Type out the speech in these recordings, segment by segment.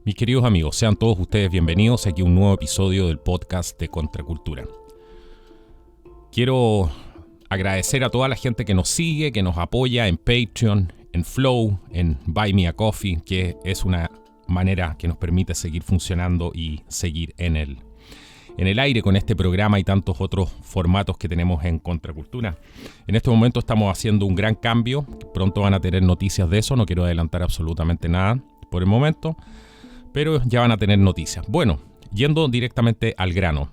Mis queridos amigos, sean todos ustedes bienvenidos aquí a un nuevo episodio del podcast de Contracultura. Quiero agradecer a toda la gente que nos sigue, que nos apoya en Patreon, en Flow, en Buy Me a Coffee, que es una manera que nos permite seguir funcionando y seguir en el aire con este programa y tantos otros formatos que tenemos en Contracultura. En este momento estamos haciendo un gran cambio, pronto van a tener noticias de eso, no quiero adelantar absolutamente nada por el momento, pero ya van a tener noticias. Bueno, yendo directamente al grano.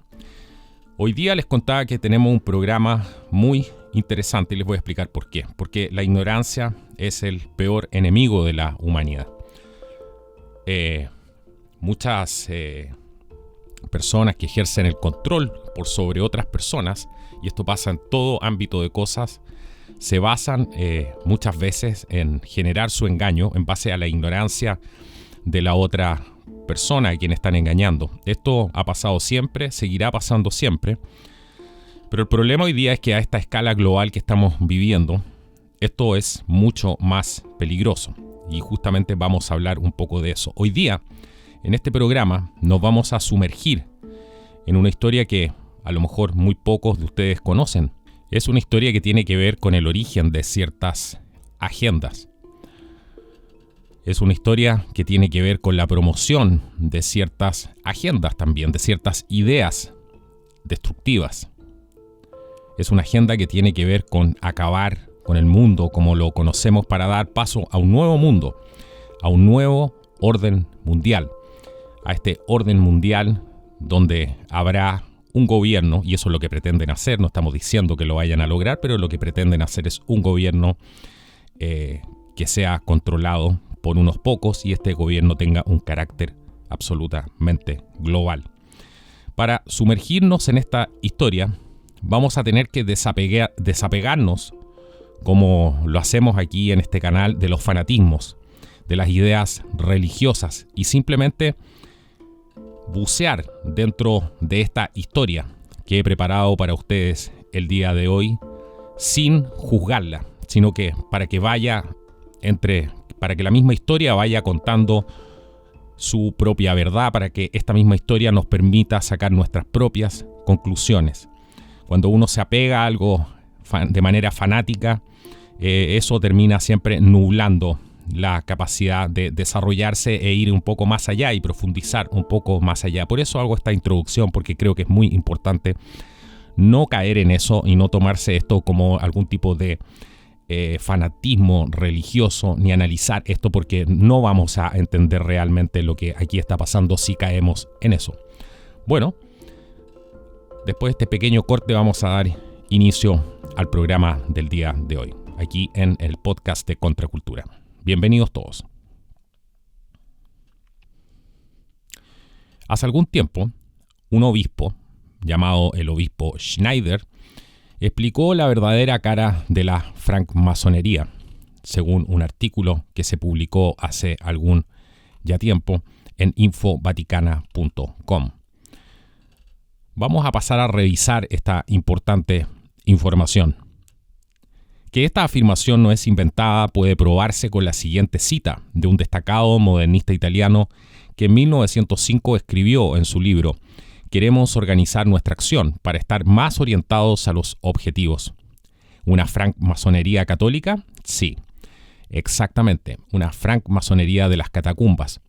Hoy día les contaba que tenemos un programa muy interesante y les voy a explicar por qué. Porque la ignorancia es el peor enemigo de la humanidad. Muchas personas que ejercen el control por sobre otras personas, y esto pasa en todo ámbito de cosas, se basan muchas veces en generar su engaño en base a la ignorancia de la otra persona a quien están engañando. Esto ha pasado siempre, seguirá pasando siempre, pero el problema hoy día es que a esta escala global que estamos viviendo, esto es mucho más peligroso y justamente vamos a hablar un poco de eso. Hoy día, en este programa, nos vamos a sumergir en una historia que a lo mejor muy pocos de ustedes conocen. Es una historia que tiene que ver con el origen de ciertas agendas. Es una historia que tiene que ver con la promoción de ciertas agendas también, de ciertas ideas destructivas. Es una agenda que tiene que ver con acabar con el mundo como lo conocemos para dar paso a un nuevo mundo, a un nuevo orden mundial. A este orden mundial donde habrá un gobierno, y eso es lo que pretenden hacer, no estamos diciendo que lo vayan a lograr, pero lo que pretenden hacer es un gobierno que sea controlado por unos pocos y este gobierno tenga un carácter absolutamente global. Para sumergirnos en esta historia, vamos a tener que desapegarnos, como lo hacemos aquí en este canal, de los fanatismos, de las ideas religiosas y simplemente bucear dentro de esta historia que he preparado para ustedes el día de hoy sin juzgarla, sino que para que la misma historia vaya contando su propia verdad, para que esta misma historia nos permita sacar nuestras propias conclusiones. Cuando uno se apega a algo de manera fanática, eso termina siempre nublando la capacidad de desarrollarse e ir un poco más allá y profundizar un poco más allá. Por eso hago esta introducción, porque creo que es muy importante no caer en eso y no tomarse esto como algún tipo de fanatismo religioso, ni analizar esto, porque no vamos a entender realmente lo que aquí está pasando si caemos en eso. Bueno, después de este pequeño corte vamos a dar inicio al programa del día de hoy, aquí en el podcast de Contracultura. Bienvenidos todos. Hace algún tiempo, un obispo, llamado el obispo Schneider, explicó la verdadera cara de la francmasonería, según un artículo que se publicó hace algún ya tiempo en infovaticana.com. Vamos a pasar a revisar esta importante información. Que esta afirmación no es inventada puede probarse con la siguiente cita de un destacado modernista italiano que en 1905 escribió en su libro «Queremos organizar nuestra acción para estar más orientados a los objetivos». ¿Una francmasonería católica? Sí, exactamente, una francmasonería de las catacumbas.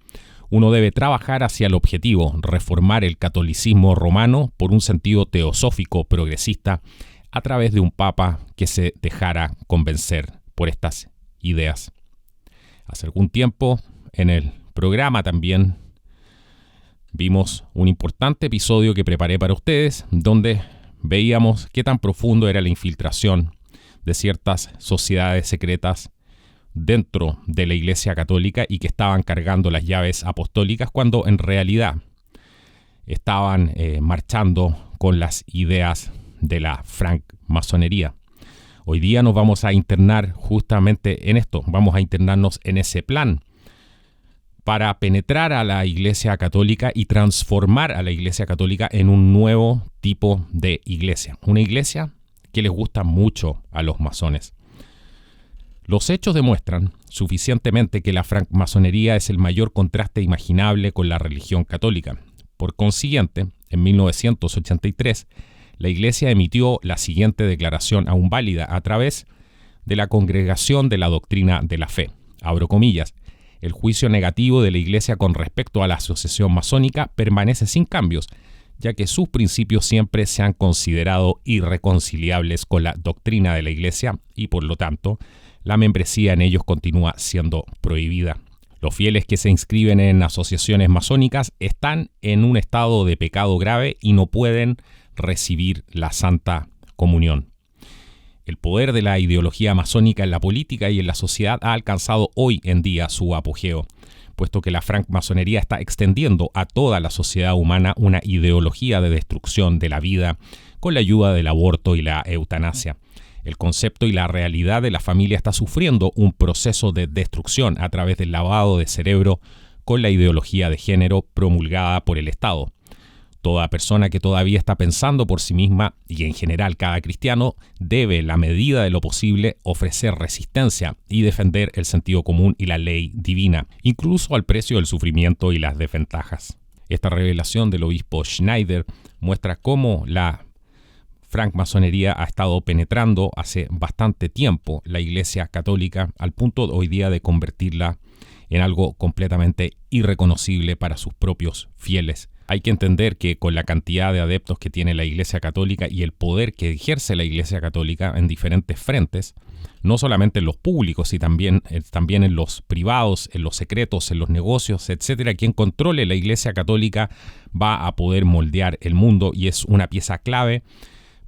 Uno debe trabajar hacia el objetivo, reformar el catolicismo romano por un sentido teosófico progresista a través de un papa que se dejara convencer por estas ideas. Hace algún tiempo, en el programa también, vimos un importante episodio que preparé para ustedes, donde veíamos qué tan profundo era la infiltración de ciertas sociedades secretas dentro de la Iglesia Católica y que estaban cargando las llaves apostólicas cuando en realidad estaban marchando con las ideas de la francmasonería. Hoy día nos vamos a internar justamente en esto, vamos a internarnos en ese plan para penetrar a la Iglesia Católica y transformar a la Iglesia Católica en un nuevo tipo de iglesia. Una iglesia que les gusta mucho a los masones. Los hechos demuestran suficientemente que la francmasonería es el mayor contraste imaginable con la religión católica. Por consiguiente, en 1983, la Iglesia emitió la siguiente declaración aún válida a través de la Congregación de la Doctrina de la Fe. Abro comillas. El juicio negativo de la Iglesia con respecto a la asociación masónica permanece sin cambios, ya que sus principios siempre se han considerado irreconciliables con la doctrina de la Iglesia y, por lo tanto, la membresía en ellos continúa siendo prohibida. Los fieles que se inscriben en asociaciones masónicas están en un estado de pecado grave y no pueden recibir la Santa Comunión. El poder de la ideología masónica en la política y en la sociedad ha alcanzado hoy en día su apogeo, puesto que la francmasonería está extendiendo a toda la sociedad humana una ideología de destrucción de la vida con la ayuda del aborto y la eutanasia. El concepto y la realidad de la familia está sufriendo un proceso de destrucción a través del lavado de cerebro con la ideología de género promulgada por el Estado. Toda persona que todavía está pensando por sí misma, y en general cada cristiano, debe, en la medida de lo posible, ofrecer resistencia y defender el sentido común y la ley divina, incluso al precio del sufrimiento y las desventajas. Esta revelación del obispo Schneider muestra cómo la francmasonería ha estado penetrando hace bastante tiempo la Iglesia Católica al punto hoy día de convertirla en algo completamente irreconocible para sus propios fieles. Hay que entender que con la cantidad de adeptos que tiene la Iglesia Católica y el poder que ejerce la Iglesia Católica en diferentes frentes, no solamente en los públicos, y también en los privados, en los secretos, en los negocios, etcétera, quien controle la Iglesia Católica va a poder moldear el mundo y es una pieza clave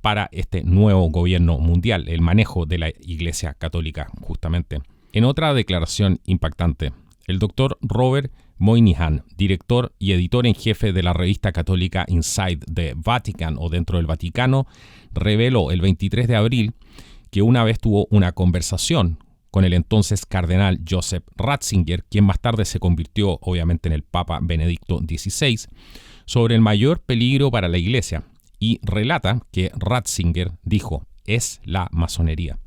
para este nuevo gobierno mundial, el manejo de la Iglesia Católica, justamente. En otra declaración impactante, el doctor Robert Moynihan, director y editor en jefe de la revista católica Inside the Vatican o Dentro del Vaticano, reveló el 23 de abril que una vez tuvo una conversación con el entonces cardenal Joseph Ratzinger, quien más tarde se convirtió obviamente en el Papa Benedicto XVI, sobre el mayor peligro para la Iglesia, y relata que Ratzinger dijo: es la masonería.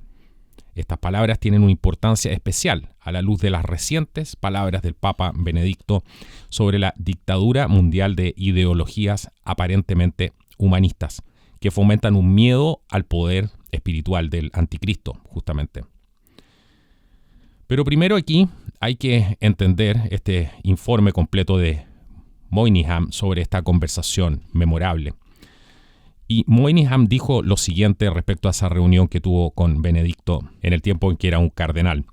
Estas palabras tienen una importancia especial a la luz de las recientes palabras del Papa Benedicto sobre la dictadura mundial de ideologías aparentemente humanistas, que fomentan un miedo al poder espiritual del anticristo, justamente. Pero primero aquí hay que entender este informe completo de Moynihan sobre esta conversación memorable. Y Moynihan dijo lo siguiente respecto a esa reunión que tuvo con Benedicto en el tiempo en que era un cardenal.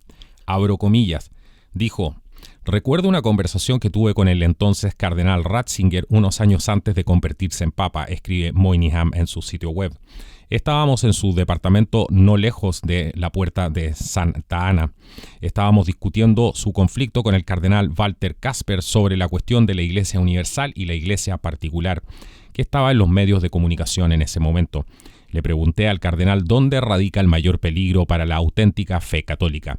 Abro comillas. Dijo: recuerdo una conversación que tuve con el entonces cardenal Ratzinger unos años antes de convertirse en papa, escribe Moynihan en su sitio web. Estábamos en su departamento no lejos de la puerta de Santa Ana. Estábamos discutiendo su conflicto con el cardenal Walter Kasper sobre la cuestión de la Iglesia Universal y la Iglesia particular, que estaba en los medios de comunicación en ese momento. Le pregunté al cardenal dónde radica el mayor peligro para la auténtica fe católica.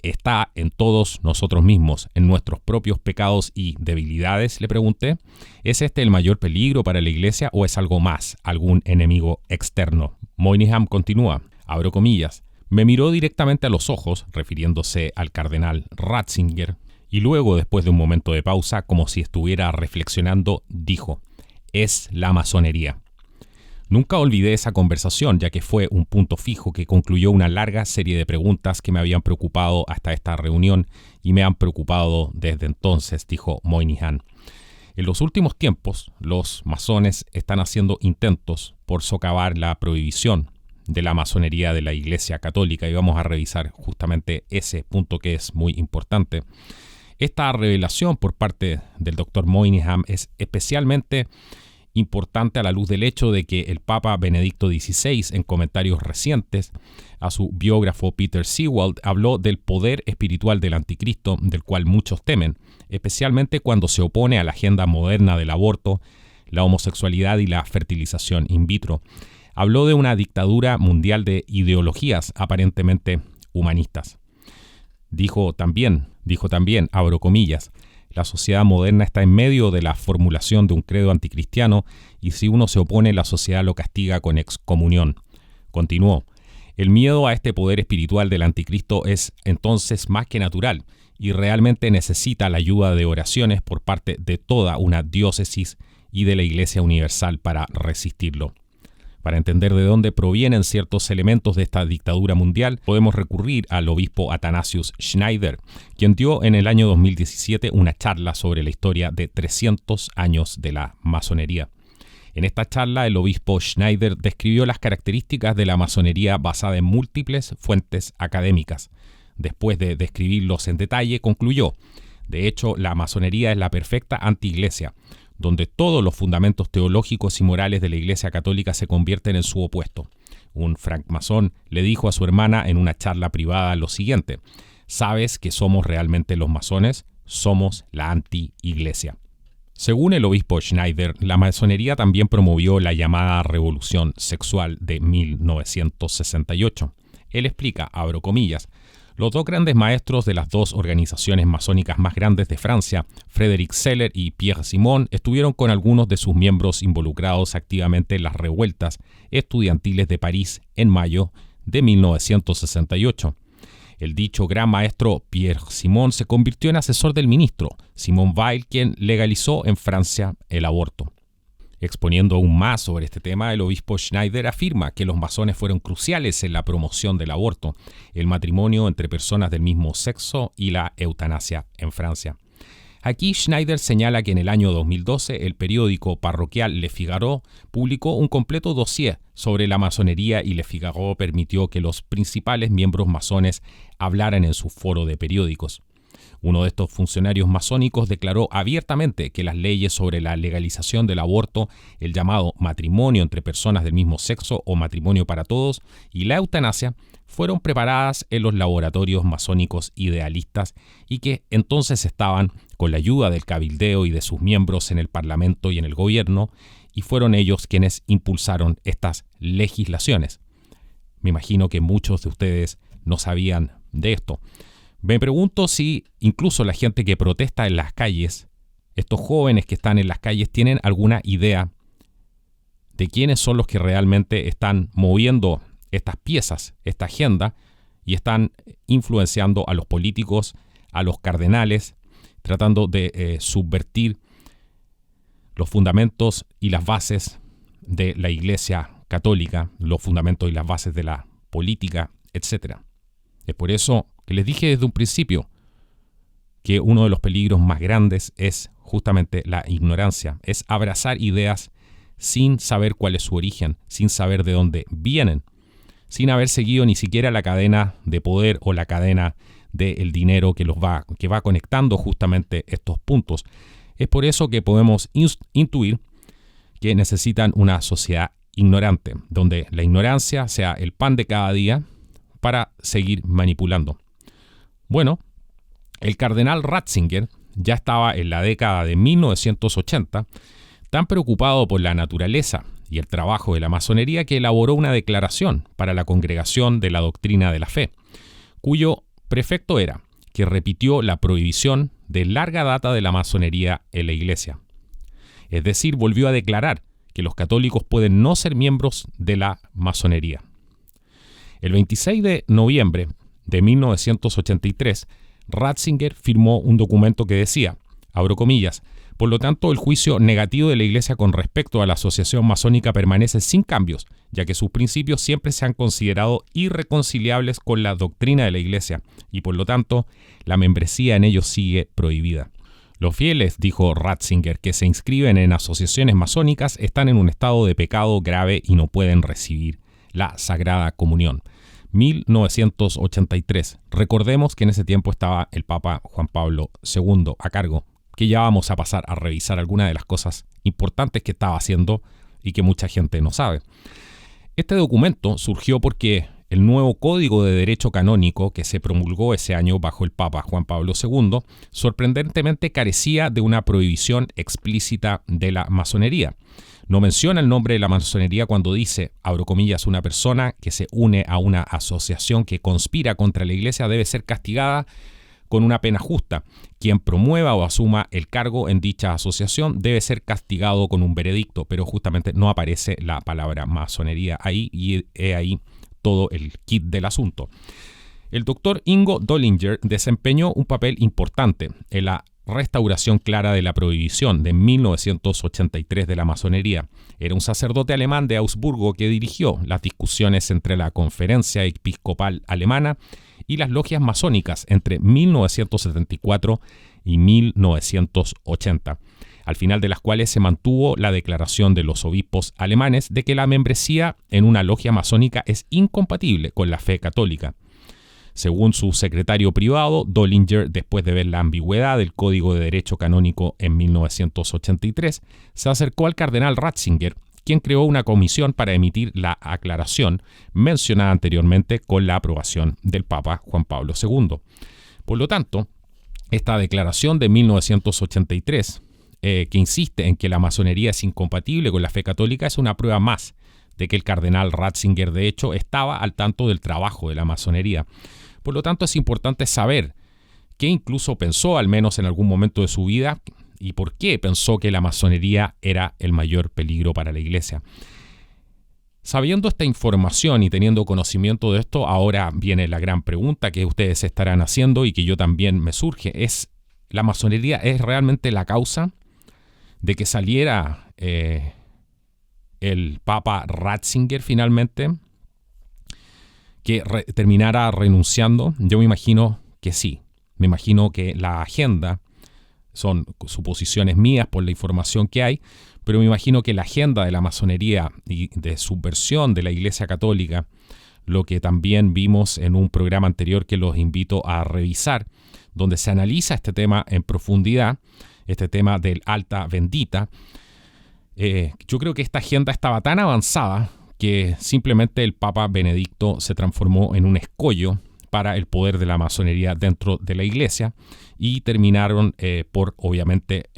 ¿Está en todos nosotros mismos, en nuestros propios pecados y debilidades?, le pregunté. ¿Es este el mayor peligro para la Iglesia o es algo más, algún enemigo externo? Moynihan continúa, abro comillas, me miró directamente a los ojos, refiriéndose al cardenal Ratzinger, y luego, después de un momento de pausa, como si estuviera reflexionando, dijo: es la masonería. Nunca olvidé esa conversación, ya que fue un punto fijo que concluyó una larga serie de preguntas que me habían preocupado hasta esta reunión y me han preocupado desde entonces, dijo Moynihan. En los últimos tiempos, los masones están haciendo intentos por socavar la prohibición de la masonería de la Iglesia Católica y vamos a revisar justamente ese punto que es muy importante. Esta revelación por parte del Dr. Moynihan es especialmente importante a la luz del hecho de que el Papa Benedicto XVI, en comentarios recientes a su biógrafo Peter Sewald, habló del poder espiritual del anticristo, del cual muchos temen, especialmente cuando se opone a la agenda moderna del aborto, la homosexualidad y la fertilización in vitro. Habló de una dictadura mundial de ideologías aparentemente humanistas. Dijo también, abro comillas, la sociedad moderna está en medio de la formulación de un credo anticristiano y si uno se opone, la sociedad lo castiga con excomunión. Continuó, El miedo a este poder espiritual del anticristo es entonces más que natural y realmente necesita la ayuda de oraciones por parte de toda una diócesis y de la Iglesia Universal para resistirlo. Para entender de dónde provienen ciertos elementos de esta dictadura mundial, podemos recurrir al obispo Athanasius Schneider, quien dio en el año 2017 una charla sobre la historia de 300 años de la masonería. En esta charla, el obispo Schneider describió las características de la masonería basada en múltiples fuentes académicas. Después de describirlos en detalle, concluyó: de hecho, la masonería es la perfecta anti-iglesia, donde todos los fundamentos teológicos y morales de la Iglesia Católica se convierten en su opuesto. Un francmasón le dijo a su hermana en una charla privada lo siguiente: ¿sabes que somos realmente los masones? Somos la anti-iglesia. Según el obispo Schneider, la masonería también promovió la llamada revolución sexual de 1968. Él explica, abro comillas: los dos grandes maestros de las dos organizaciones masónicas más grandes de Francia, Frédéric Seller y Pierre Simon, estuvieron con algunos de sus miembros involucrados activamente en las revueltas estudiantiles de París en mayo de 1968. El dicho gran maestro Pierre Simon se convirtió en asesor del ministro Simone Weil, quien legalizó en Francia el aborto. Exponiendo aún más sobre este tema, el obispo Schneider afirma que los masones fueron cruciales en la promoción del aborto, el matrimonio entre personas del mismo sexo y la eutanasia en Francia. Aquí Schneider señala que en el año 2012 el periódico parroquial Le Figaro publicó un completo dossier sobre la masonería y Le Figaro permitió que los principales miembros masones hablaran en su foro de periódicos. Uno de estos funcionarios masónicos declaró abiertamente que las leyes sobre la legalización del aborto, el llamado matrimonio entre personas del mismo sexo o matrimonio para todos, y la eutanasia fueron preparadas en los laboratorios masónicos idealistas y que entonces estaban con la ayuda del cabildeo y de sus miembros en el Parlamento y en el gobierno, y fueron ellos quienes impulsaron estas legislaciones. Me imagino que muchos de ustedes no sabían de esto. Me pregunto si incluso la gente que protesta en las calles, estos jóvenes que están en las calles, tienen alguna idea de quiénes son los que realmente están moviendo estas piezas, esta agenda, y están influenciando a los políticos, a los cardenales, tratando de subvertir los fundamentos y las bases de la Iglesia Católica, los fundamentos y las bases de la política, etc. Es por eso que les dije desde un principio que uno de los peligros más grandes es justamente la ignorancia, es abrazar ideas sin saber cuál es su origen, sin saber de dónde vienen, sin haber seguido ni siquiera la cadena de poder o la cadena del dinero que va conectando justamente estos puntos. Es por eso que podemos intuir que necesitan una sociedad ignorante, donde la ignorancia sea el pan de cada día para seguir manipulando. Bueno, el cardenal Ratzinger ya estaba en la década de 1980 tan preocupado por la naturaleza y el trabajo de la masonería que elaboró una declaración para la Congregación de la Doctrina de la Fe, cuyo prefecto era que repitió la prohibición de larga data de la masonería en la Iglesia. Es decir, volvió a declarar que los católicos pueden no ser miembros de la masonería. El 26 de noviembre de 1983, Ratzinger firmó un documento que decía, abro comillas: por lo tanto, el juicio negativo de la Iglesia con respecto a la asociación masónica permanece sin cambios, ya que sus principios siempre se han considerado irreconciliables con la doctrina de la Iglesia, y por lo tanto, la membresía en ellos sigue prohibida. Los fieles, dijo Ratzinger, que se inscriben en asociaciones masónicas están en un estado de pecado grave y no pueden recibir la Sagrada Comunión. 1983. Recordemos que en ese tiempo estaba el Papa Juan Pablo II a cargo, que ya vamos a pasar a revisar algunas de las cosas importantes que estaba haciendo y que mucha gente no sabe. Este documento surgió porque el nuevo Código de Derecho Canónico que se promulgó ese año bajo el Papa Juan Pablo II sorprendentemente carecía de una prohibición explícita de la masonería. No menciona el nombre de la masonería cuando dice, abro comillas, una persona que se une a una asociación que conspira contra la Iglesia debe ser castigada con una pena justa. Quien promueva o asuma el cargo en dicha asociación debe ser castigado con un veredicto, pero justamente no aparece la palabra masonería ahí, y he ahí todo el kit del asunto. El doctor Ingo Dollinger desempeñó un papel importante en la restauración clara de la prohibición de 1983 de la masonería. Era un sacerdote alemán de Augsburgo que dirigió las discusiones entre la Conferencia Episcopal Alemana y las logias masónicas entre 1974 y 1980, al final de las cuales se mantuvo la declaración de los obispos alemanes de que la membresía en una logia masónica es incompatible con la fe católica. Según su secretario privado, Dollinger, después de ver la ambigüedad del Código de Derecho Canónico en 1983, se acercó al cardenal Ratzinger, quien creó una comisión para emitir la aclaración mencionada anteriormente con la aprobación del Papa Juan Pablo II. Por lo tanto, esta declaración de 1983, que insiste en que la masonería es incompatible con la fe católica, es una prueba más de que el cardenal Ratzinger, de hecho, estaba al tanto del trabajo de la masonería. Por lo tanto, es importante saber qué incluso pensó, al menos en algún momento de su vida, y por qué pensó que la masonería era el mayor peligro para la Iglesia. Sabiendo esta información y teniendo conocimiento de esto, ahora viene la gran pregunta que ustedes estarán haciendo y que yo también me surge. ¿La masonería es realmente la causa de que saliera el Papa Ratzinger finalmente, que terminara renunciando? Yo me imagino que sí. Me imagino que la agenda, son suposiciones mías por la información que hay, pero me imagino que la agenda de la masonería y de subversión de la Iglesia Católica, lo que también vimos en un programa anterior que los invito a revisar, donde se analiza este tema en profundidad, este tema del alta bendita. Yo creo que esta agenda estaba tan avanzada que simplemente el Papa Benedicto se transformó en un escollo para el poder de la masonería dentro de la Iglesia y terminaron por, obviamente,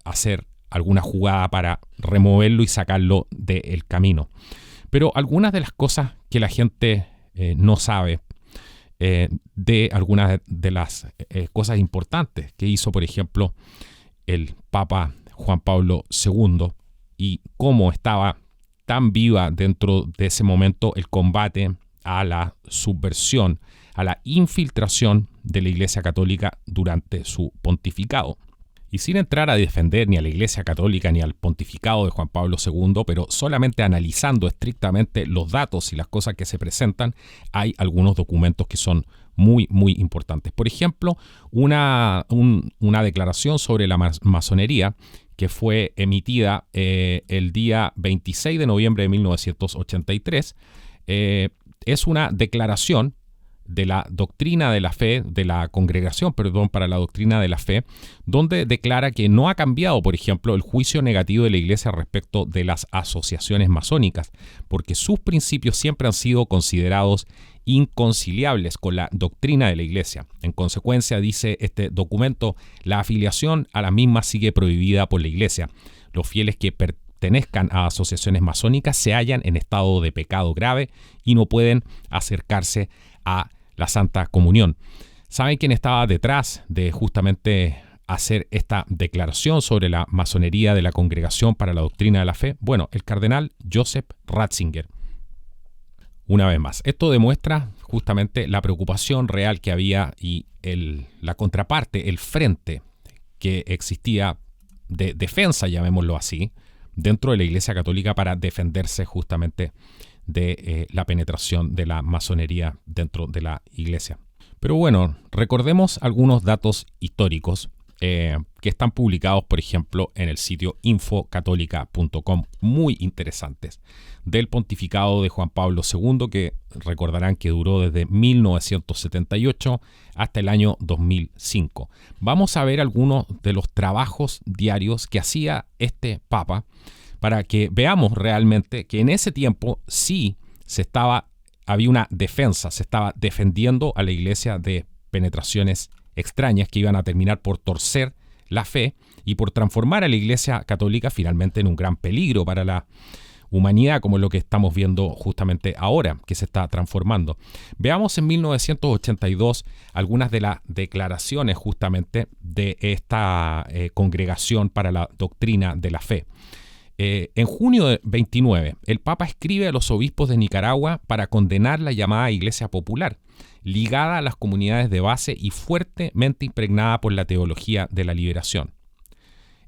hacer alguna jugada para removerlo y sacarlo del camino. Pero algunas de las cosas que la gente no sabe, de algunas de las cosas importantes que hizo, por ejemplo, el Papa Juan Pablo II, y cómo estaba tan viva dentro de ese momento el combate a la subversión, a la infiltración de la Iglesia Católica durante su pontificado. Y sin entrar a defender ni a la Iglesia Católica ni al pontificado de Juan Pablo II, pero solamente analizando estrictamente los datos y las cosas que se presentan, hay algunos documentos que son muy, muy importantes. Por ejemplo, una declaración sobre la masonería que fue emitida el día 26 de noviembre de 1983, es una declaración de la doctrina de la fe, de la congregación, para la doctrina de la fe, donde declara que no ha cambiado, por ejemplo, el juicio negativo de la Iglesia respecto de las asociaciones masónicas, porque sus principios siempre han sido considerados inconciliables con la doctrina de la Iglesia. En consecuencia, dice este documento, la afiliación a la misma sigue prohibida por la Iglesia. Los fieles que pertenezcan a asociaciones masónicas se hallan en estado de pecado grave y no pueden acercarse a la Santa Comunión. ¿Saben quién estaba detrás de justamente hacer esta declaración sobre la masonería de la Congregación para la Doctrina de la Fe? Bueno, el cardenal Joseph Ratzinger. Una vez más, esto demuestra justamente la preocupación real que había y la contraparte, el frente que existía de defensa, llamémoslo así, dentro de la Iglesia Católica para defenderse justamente de la penetración de la masonería dentro de la Iglesia. Pero bueno, recordemos algunos datos históricos que están publicados, por ejemplo, en el sitio infocatólica.com, muy interesantes, del pontificado de Juan Pablo II, que recordarán que duró desde 1978 hasta el año 2005. Vamos a ver algunos de los trabajos diarios que hacía este Papa, para que veamos realmente que en ese tiempo sí había una defensa, se estaba defendiendo a la Iglesia de penetraciones extrañas que iban a terminar por torcer la fe y por transformar a la Iglesia Católica finalmente en un gran peligro para la humanidad, como lo que estamos viendo justamente ahora, que se está transformando. Veamos en 1982 algunas de las declaraciones justamente de esta congregación para la doctrina de la fe. En junio de 29, el Papa escribe a los obispos de Nicaragua para condenar la llamada Iglesia Popular, ligada a las comunidades de base y fuertemente impregnada por la teología de la liberación.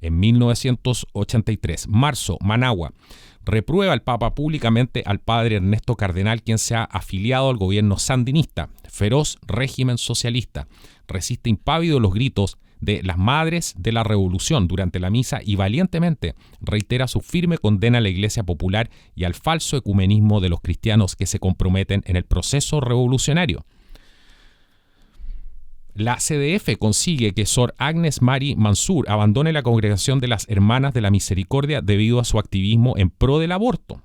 En 1983, marzo, Managua, reprueba el Papa públicamente al padre Ernesto Cardenal, quien se ha afiliado al gobierno sandinista, feroz régimen socialista. Resiste impávido los gritos de las madres de la revolución durante la misa y valientemente reitera su firme condena a la Iglesia Popular y al falso ecumenismo de los cristianos que se comprometen en el proceso revolucionario. La CDF consigue que Sor Agnes Mari Mansur abandone la congregación de las Hermanas de la Misericordia debido a su activismo en pro del aborto.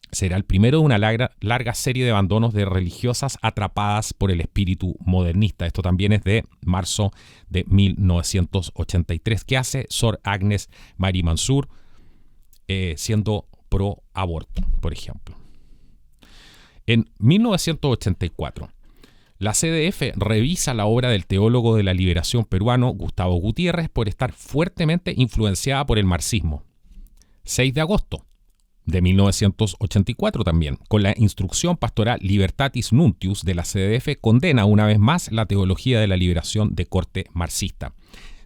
Será el primero de una larga serie de abandonos de religiosas atrapadas por el espíritu modernista. Esto también es de marzo de 1983. ¿Qué hace Sor Agnes Mari Mansur siendo pro aborto, por ejemplo? En 1984, la CDF revisa la obra del teólogo de la liberación peruano Gustavo Gutiérrez por estar fuertemente influenciada por el marxismo. 6 de agosto de 1984 también, con la instrucción pastoral Libertatis Nuntius de la CDF, condena una vez más la teología de la liberación de corte marxista.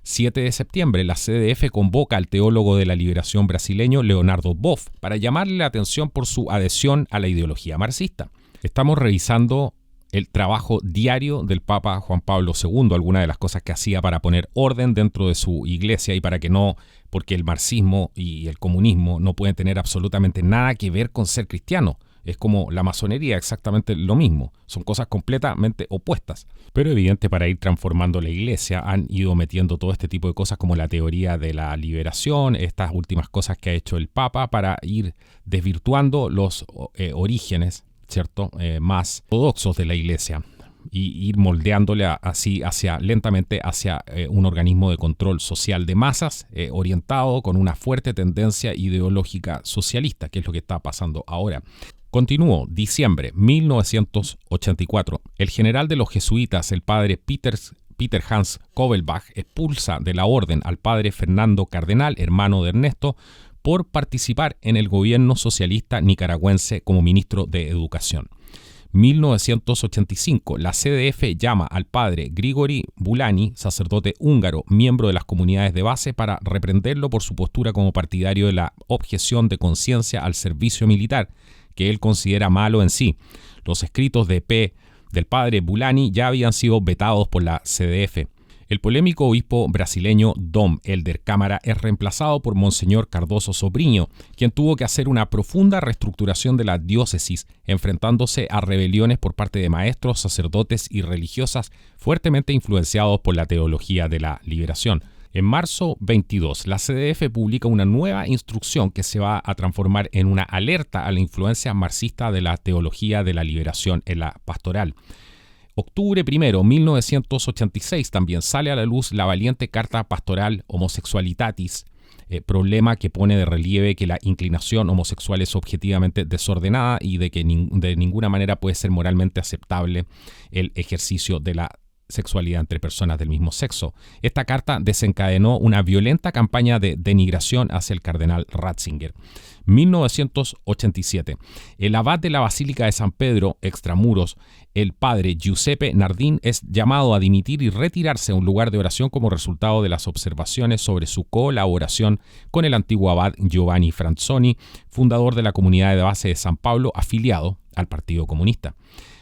7 de septiembre, la CDF convoca al teólogo de la liberación brasileño Leonardo Boff para llamarle la atención por su adhesión a la ideología marxista. Estamos revisando el trabajo diario del Papa Juan Pablo II, algunas de las cosas que hacía para poner orden dentro de su iglesia y para que no, porque el marxismo y el comunismo no pueden tener absolutamente nada que ver con ser cristiano. Es como la masonería, exactamente lo mismo. Son cosas completamente opuestas. Pero evidente, para ir transformando la iglesia han ido metiendo todo este tipo de cosas como la teoría de la liberación, estas últimas cosas que ha hecho el Papa para ir desvirtuando los orígenes, ¿cierto?, más ortodoxos de la iglesia y ir moldeándole así lentamente hacia un organismo de control social de masas orientado con una fuerte tendencia ideológica socialista, que es lo que está pasando ahora. Continúo, diciembre 1984. El general de los jesuitas, el padre Peter Hans Kovelbach, expulsa de la orden al padre Fernando Cardenal, hermano de Ernesto, por participar en el gobierno socialista nicaragüense como ministro de Educación. 1985, la CDF llama al padre Grigori Bulani, sacerdote húngaro, miembro de las comunidades de base, para reprenderlo por su postura como partidario de la objeción de conciencia al servicio militar, que él considera malo en sí. Los escritos del padre Bulani ya habían sido vetados por la CDF. El polémico obispo brasileño Dom Helder Câmara es reemplazado por Monseñor Cardoso Sobrinho, quien tuvo que hacer una profunda reestructuración de la diócesis, enfrentándose a rebeliones por parte de maestros, sacerdotes y religiosas fuertemente influenciados por la teología de la liberación. En marzo 22, la CDF publica una nueva instrucción que se va a transformar en una alerta a la influencia marxista de la teología de la liberación en la pastoral. Octubre 1, 1986, también sale a la luz la valiente carta pastoral Homosexualitatis, problema que pone de relieve que la inclinación homosexual es objetivamente desordenada y de que de ninguna manera puede ser moralmente aceptable el ejercicio de la sexualidad entre personas del mismo sexo. Esta carta desencadenó una violenta campaña de denigración hacia el cardenal Ratzinger. 1987. El abad de la Basílica de San Pedro, extramuros, el padre Giuseppe Nardin, es llamado a dimitir y retirarse a un lugar de oración como resultado de las observaciones sobre su colaboración con el antiguo abad Giovanni Franzoni, fundador de la comunidad de base de San Pablo, afiliado al Partido Comunista.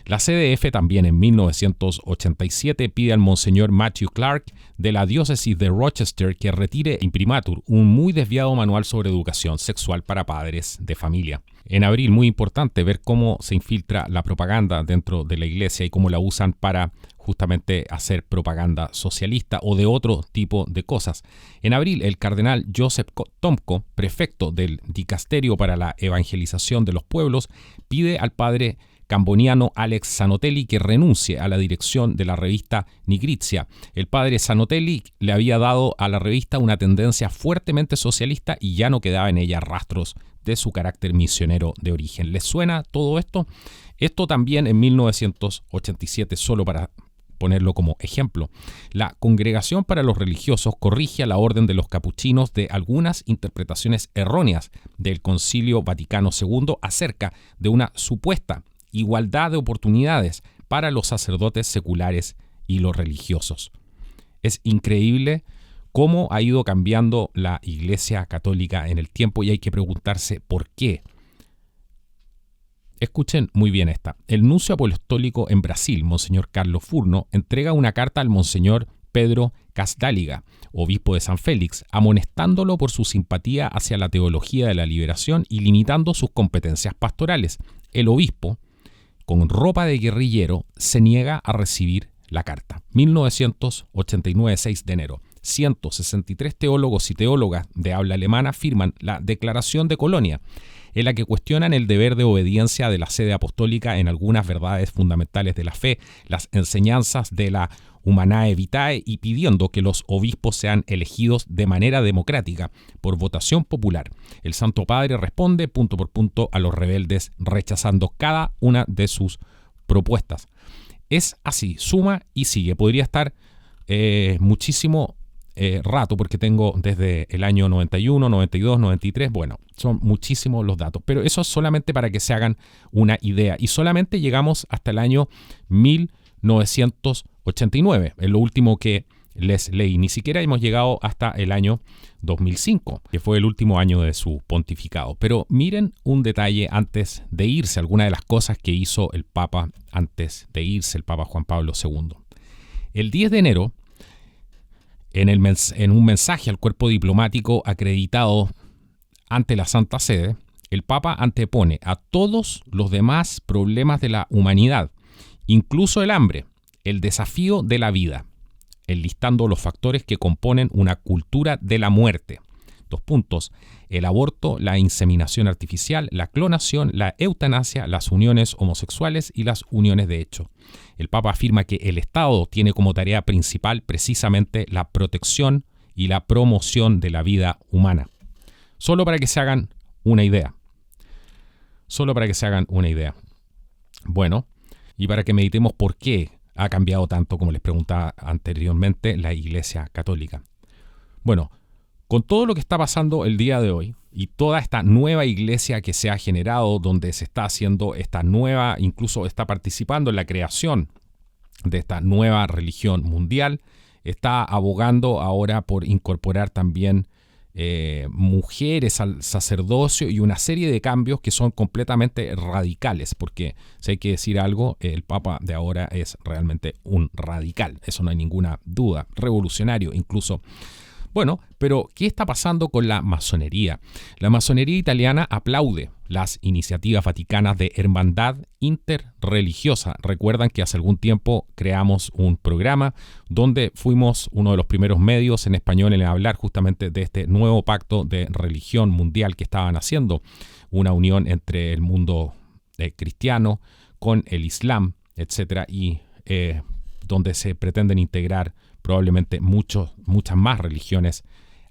La CDF también en 1987 pide al Monseñor Matthew Clark de la diócesis de Rochester que retire imprimatur un muy desviado manual sobre educación sexual para padres de familia. En abril, muy importante ver cómo se infiltra la propaganda dentro de la iglesia y cómo la usan para justamente hacer propaganda socialista o de otro tipo de cosas. En abril, el cardenal Joseph Tomko, prefecto del Dicasterio para la Evangelización de los Pueblos, pide al padre camboniano Alex Zanotelli que renuncie a la dirección de la revista Nigrizia. El padre Zanotelli le había dado a la revista una tendencia fuertemente socialista y ya no quedaba en ella rastros de su carácter misionero de origen. ¿Les suena todo esto? Esto también en 1987, solo para ponerlo como ejemplo. La Congregación para los Religiosos corrige a la Orden de los Capuchinos de algunas interpretaciones erróneas del Concilio Vaticano II acerca de una supuesta igualdad de oportunidades para los sacerdotes seculares y los religiosos. Es increíble cómo ha ido cambiando la Iglesia Católica en el tiempo y hay que preguntarse por qué. Escuchen muy bien esta. El nuncio apostólico en Brasil, Monseñor Carlos Furno, entrega una carta al Monseñor Pedro Casdáliga, obispo de San Félix, amonestándolo por su simpatía hacia la teología de la liberación y limitando sus competencias pastorales. El obispo, con ropa de guerrillero, se niega a recibir la carta. 1989, 6 de enero. 163 teólogos y teólogas de habla alemana firman la Declaración de Colonia, en la que cuestionan el deber de obediencia de la sede apostólica en algunas verdades fundamentales de la fe, las enseñanzas de la Humanae Vitae y pidiendo que los obispos sean elegidos de manera democrática por votación popular. El Santo Padre responde punto por punto a los rebeldes, rechazando cada una de sus propuestas. Es así, suma y sigue. Podría estar muchísimo rato porque tengo desde el año 91, 92, 93, bueno, son muchísimos los datos, pero eso es solamente para que se hagan una idea y solamente llegamos hasta el año 1989, es lo último que les leí, ni siquiera hemos llegado hasta el año 2005, que fue el último año de su pontificado. Pero miren un detalle antes de irse, alguna de las cosas que hizo el Papa antes de irse, el Papa Juan Pablo II. El 10 de enero, en un mensaje al cuerpo diplomático acreditado ante la Santa Sede, el Papa antepone a todos los demás problemas de la humanidad, incluso el hambre, el desafío de la vida, enlistando los factores que componen una cultura de la muerte. 2 puntos. El aborto, la inseminación artificial, la clonación, la eutanasia, las uniones homosexuales y las uniones de hecho. El Papa afirma que el Estado tiene como tarea principal precisamente la protección y la promoción de la vida humana. Solo para que se hagan una idea. Solo para que se hagan una idea. Bueno, y para que meditemos por qué ha cambiado tanto, como les preguntaba anteriormente, la Iglesia Católica. Bueno, con todo lo que está pasando el día de hoy y toda esta nueva iglesia que se ha generado, donde se está haciendo esta nueva, incluso está participando en la creación de esta nueva religión mundial, está abogando ahora por incorporar también mujeres al sacerdocio y una serie de cambios que son completamente radicales, porque si hay que decir algo, el Papa de ahora es realmente un radical, eso no hay ninguna duda, revolucionario incluso. Bueno, pero ¿qué está pasando con la masonería? La masonería italiana aplaude las iniciativas vaticanas de hermandad interreligiosa. Recuerdan que hace algún tiempo creamos un programa donde fuimos uno de los primeros medios en español en hablar justamente de este nuevo pacto de religión mundial que estaban haciendo, una unión entre el mundo cristiano con el Islam, etcétera, y donde se pretenden integrar probablemente muchas más religiones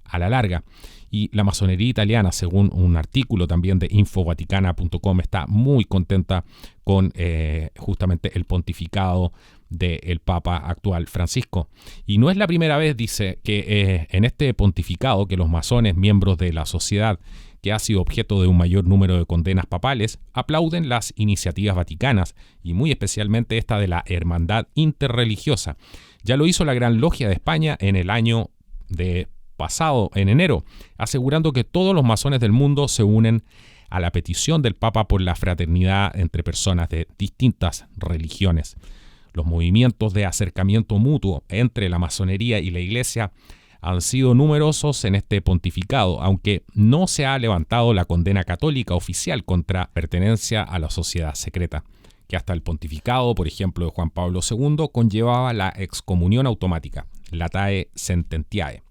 a la larga. Y la masonería italiana, según un artículo también de infovaticana.com, está muy contenta con justamente el pontificado del Papa actual Francisco. Y no es la primera vez, dice, que en este pontificado que los masones, miembros de la sociedad que ha sido objeto de un mayor número de condenas papales, aplauden las iniciativas vaticanas y muy especialmente esta de la hermandad interreligiosa. Ya lo hizo la Gran Logia de España en el año pasado, en enero, asegurando que todos los masones del mundo se unen a la petición del Papa por la fraternidad entre personas de distintas religiones. Los movimientos de acercamiento mutuo entre la masonería y la Iglesia han sido numerosos en este pontificado, aunque no se ha levantado la condena católica oficial contra pertenencia a la sociedad secreta, que hasta el pontificado, por ejemplo, de Juan Pablo II, conllevaba la excomunión automática, latae sententiae.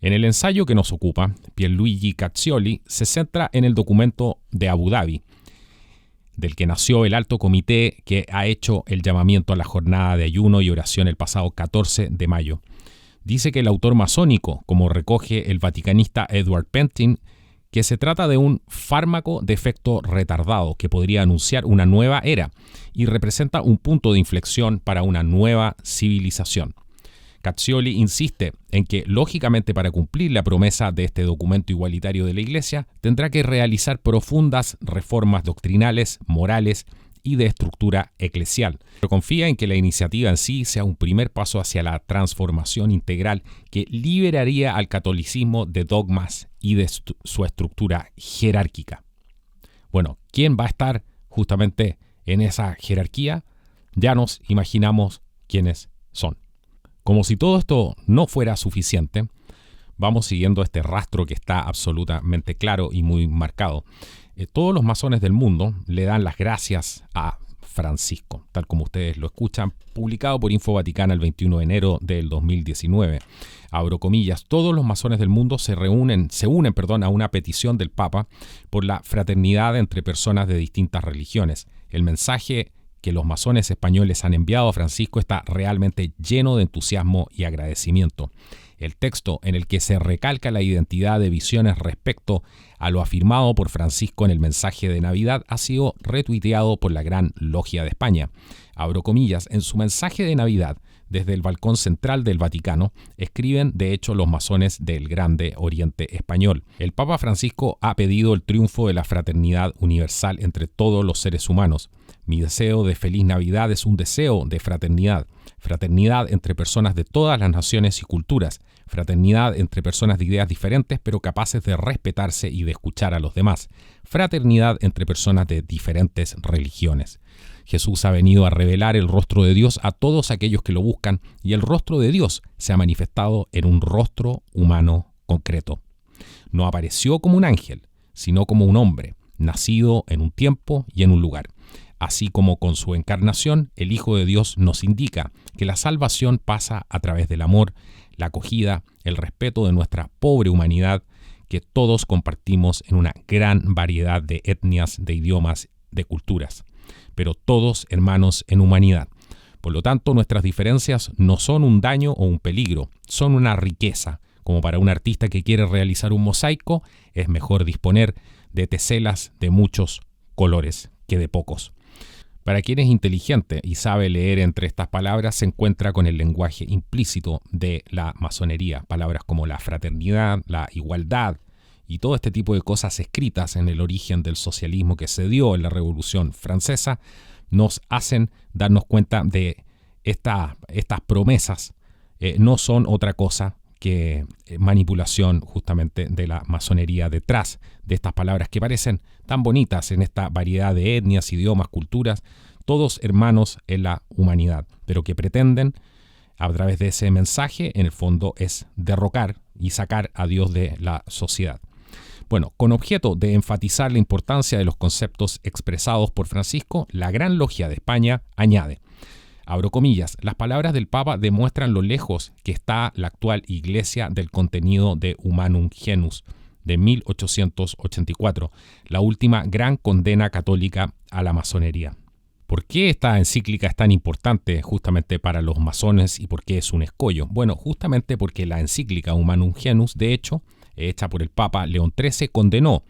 En el ensayo que nos ocupa, Pierluigi Caccioli se centra en el documento de Abu Dhabi, del que nació el alto comité que ha hecho el llamamiento a la jornada de ayuno y oración el pasado 14 de mayo. Dice que el autor masónico, como recoge el vaticanista Edward Pentin, que se trata de un fármaco de efecto retardado que podría anunciar una nueva era y representa un punto de inflexión para una nueva civilización. Caccioli insiste en que, lógicamente, para cumplir la promesa de este documento igualitario de la Iglesia, tendrá que realizar profundas reformas doctrinales, morales y de estructura eclesial. Pero confía en que la iniciativa en sí sea un primer paso hacia la transformación integral que liberaría al catolicismo de dogmas y de su estructura jerárquica. Bueno, ¿quién va a estar justamente en esa jerarquía? Ya nos imaginamos quiénes son. Como si todo esto no fuera suficiente, vamos siguiendo este rastro que está absolutamente claro y muy marcado. Todos los masones del mundo le dan las gracias a Francisco, tal como ustedes lo escuchan, publicado por Info Vaticana el 21 de enero del 2019. Abro comillas, todos los masones del mundo se unen a una petición del Papa por la fraternidad entre personas de distintas religiones. El mensaje que los masones españoles han enviado a Francisco está realmente lleno de entusiasmo y agradecimiento. El texto en el que se recalca la identidad de visiones respecto a lo afirmado por Francisco en el mensaje de Navidad ha sido retuiteado por la Gran Logia de España. Abro comillas, en su mensaje de Navidad, desde el balcón central del Vaticano, escriben de hecho los masones del Grande Oriente Español. El Papa Francisco ha pedido el triunfo de la fraternidad universal entre todos los seres humanos. Mi deseo de feliz Navidad es un deseo de fraternidad. Fraternidad entre personas de todas las naciones y culturas. Fraternidad entre personas de ideas diferentes pero capaces de respetarse y de escuchar a los demás. Fraternidad entre personas de diferentes religiones. Jesús ha venido a revelar el rostro de Dios a todos aquellos que lo buscan y el rostro de Dios se ha manifestado en un rostro humano concreto. No apareció como un ángel, sino como un hombre, nacido en un tiempo y en un lugar. Así como con su encarnación, el Hijo de Dios nos indica que la salvación pasa a través del amor, la acogida, el respeto de nuestra pobre humanidad que todos compartimos en una gran variedad de etnias, de idiomas, de culturas, pero todos hermanos en humanidad. Por lo tanto, nuestras diferencias no son un daño o un peligro, son una riqueza. Como para un artista que quiere realizar un mosaico, es mejor disponer de teselas de muchos colores que de pocos. Para quien es inteligente y sabe leer entre estas palabras, se encuentra con el lenguaje implícito de la masonería. Palabras como la fraternidad, la igualdad y todo este tipo de cosas escritas en el origen del socialismo que se dio en la Revolución Francesa nos hacen darnos cuenta de estas promesas. No son otra cosa que manipulación justamente de la masonería detrás de estas palabras que parecen tan bonitas en esta variedad de etnias, idiomas, culturas, todos hermanos en la humanidad, pero que pretenden, a través de ese mensaje, en el fondo es derrocar y sacar a Dios de la sociedad. Bueno, con objeto de enfatizar la importancia de los conceptos expresados por Francisco, la Gran Logia de España añade, abro comillas, las palabras del Papa demuestran lo lejos que está la actual Iglesia del contenido de Humanum Genus de 1884, la última gran condena católica a la masonería. ¿Por qué esta encíclica es tan importante justamente para los masones y por qué es un escollo? Bueno, justamente porque la encíclica Humanum Genus, de hecho, hecha por el Papa León XIII, condenó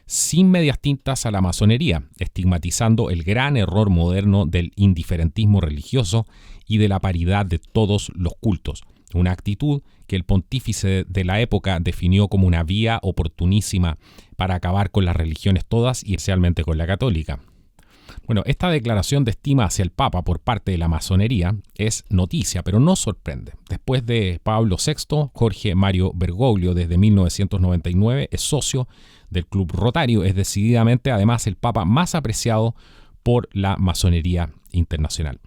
sin medias tintas a la masonería, estigmatizando el gran error moderno del indiferentismo religioso y de la paridad de todos los cultos, una actitud que el pontífice de la época definió como una vía oportunísima para acabar con las religiones todas y especialmente con la católica. Bueno, esta declaración de estima hacia el Papa por parte de la masonería es noticia, pero no sorprende. Después de Pablo VI, Jorge Mario Bergoglio, desde 1999, es socio del Club Rotario, es decididamente además el Papa más apreciado por la masonería internacional.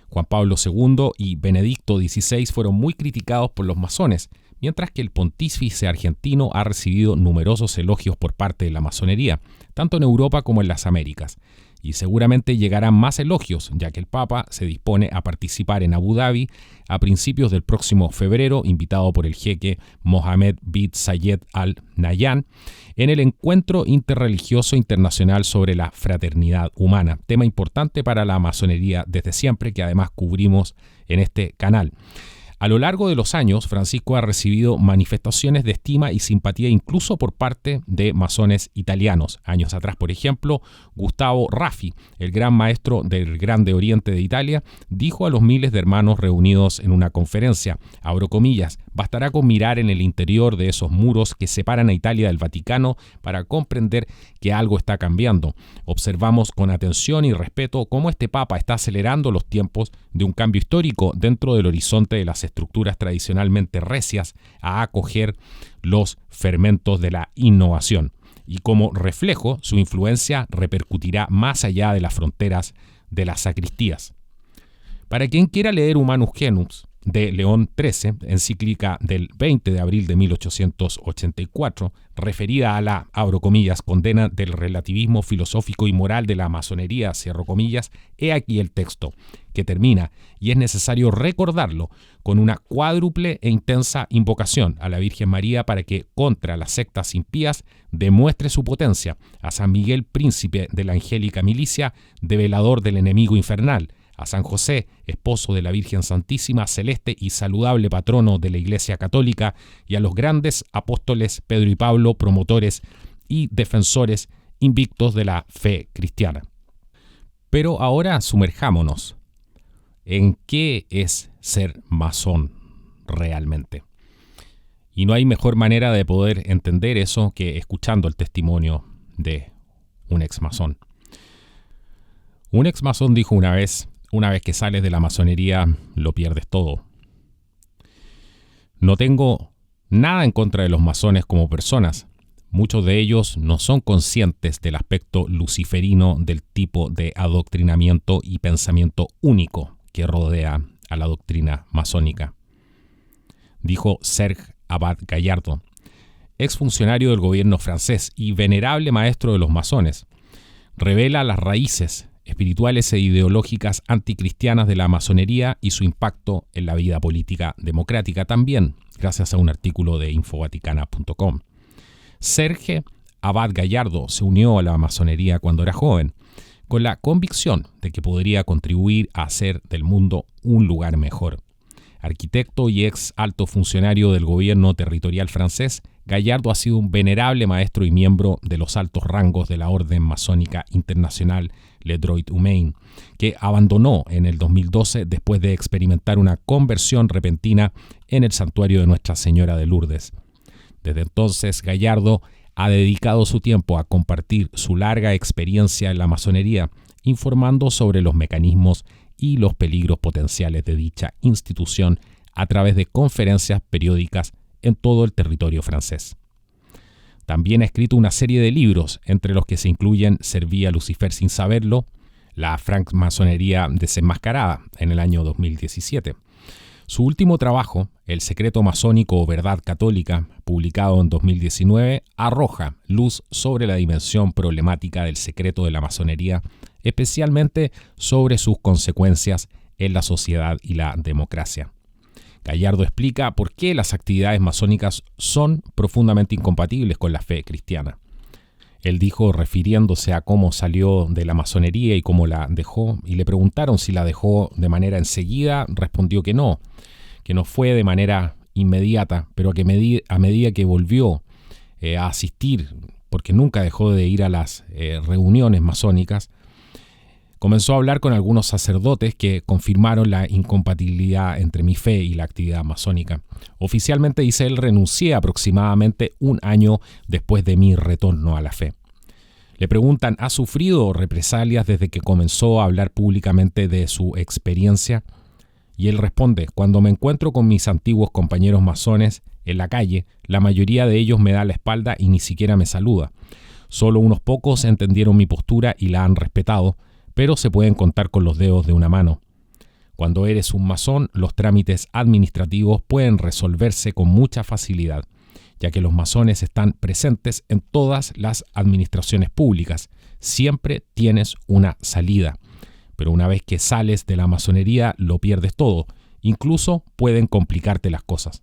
Juan Pablo II y Benedicto XVI fueron muy criticados por los masones, mientras que el pontífice argentino ha recibido numerosos elogios por parte de la masonería, tanto en Europa como en las Américas. Y seguramente llegarán más elogios, ya que el Papa se dispone a participar en Abu Dhabi a principios del próximo febrero, invitado por el jeque Mohammed bin Zayed Al Nahyan, en el Encuentro Interreligioso Internacional sobre la Fraternidad Humana, tema importante para la masonería desde siempre, que además cubrimos en este canal. A lo largo de los años, Francisco ha recibido manifestaciones de estima y simpatía incluso por parte de masones italianos. Años atrás, por ejemplo, Gustavo Raffi, el gran maestro del Grande Oriente de Italia, dijo a los miles de hermanos reunidos en una conferencia, abro comillas, bastará con mirar en el interior de esos muros que separan a Italia del Vaticano para comprender que algo está cambiando. Observamos con atención y respeto cómo este Papa está acelerando los tiempos de un cambio histórico dentro del horizonte de las estructuras tradicionalmente recias a acoger los fermentos de la innovación. Y como reflejo, su influencia repercutirá más allá de las fronteras de las sacristías. Para quien quiera leer Humanus Genus de León XIII, encíclica del 20 de abril de 1884, referida a la, abro comillas, condena del relativismo filosófico y moral de la masonería, cierro comillas, he aquí el texto, que termina, y es necesario recordarlo, con una cuádruple e intensa invocación a la Virgen María para que, contra las sectas impías, demuestre su potencia, a San Miguel, príncipe de la angélica milicia, develador del enemigo infernal, a San José, esposo de la Virgen Santísima, celeste y saludable patrono de la Iglesia Católica, y a los grandes apóstoles Pedro y Pablo, promotores y defensores invictos de la fe cristiana. Pero ahora sumerjámonos en qué es ser masón realmente. Y no hay mejor manera de poder entender eso que escuchando el testimonio de un ex masón. Un ex masón dijo una vez que sales de la masonería, lo pierdes todo. No tengo nada en contra de los masones como personas. Muchos de ellos no son conscientes del aspecto luciferino del tipo de adoctrinamiento y pensamiento único que rodea a la doctrina masónica. Dijo Serge Abad Gallardo, exfuncionario del gobierno francés y venerable maestro de los masones. Revela las raíces espirituales e ideológicas anticristianas de la masonería y su impacto en la vida política democrática también, gracias a un artículo de infovaticana.com. Serge Abad Gallardo se unió a la masonería cuando era joven, con la convicción de que podría contribuir a hacer del mundo un lugar mejor. Arquitecto y ex alto funcionario del gobierno territorial francés, Gallardo ha sido un venerable maestro y miembro de los altos rangos de la Orden Masónica Internacional Le Droit Humain, que abandonó en el 2012 después de experimentar una conversión repentina en el santuario de Nuestra Señora de Lourdes. Desde entonces, Gallardo ha dedicado su tiempo a compartir su larga experiencia en la masonería, informando sobre los mecanismos y los peligros potenciales de dicha institución a través de conferencias periódicas en todo el territorio francés. También ha escrito una serie de libros, entre los que se incluyen Serví a Lucifer sin saberlo, la francmasonería desenmascarada, en el año 2017. Su último trabajo, El secreto masónico o verdad católica, publicado en 2019, arroja luz sobre la dimensión problemática del secreto de la masonería, especialmente sobre sus consecuencias en la sociedad y la democracia. Gallardo explica por qué las actividades masónicas son profundamente incompatibles con la fe cristiana. Él dijo, refiriéndose a cómo salió de la masonería y cómo la dejó, y le preguntaron si la dejó de manera enseguida, respondió que no fue de manera inmediata, pero que a medida que volvió a asistir, porque nunca dejó de ir a las reuniones masónicas, comenzó a hablar con algunos sacerdotes que confirmaron la incompatibilidad entre mi fe y la actividad masónica. Oficialmente, dice él, renuncié aproximadamente un año después de mi retorno a la fe. Le preguntan, ¿ha sufrido represalias desde que comenzó a hablar públicamente de su experiencia? Y él responde, cuando me encuentro con mis antiguos compañeros masones en la calle, la mayoría de ellos me da la espalda y ni siquiera me saluda. Solo unos pocos entendieron mi postura y la han respetado, pero se pueden contar con los dedos de una mano. Cuando eres un masón, los trámites administrativos pueden resolverse con mucha facilidad, ya que los masones están presentes en todas las administraciones públicas. Siempre tienes una salida, pero una vez que sales de la masonería lo pierdes todo. Incluso pueden complicarte las cosas.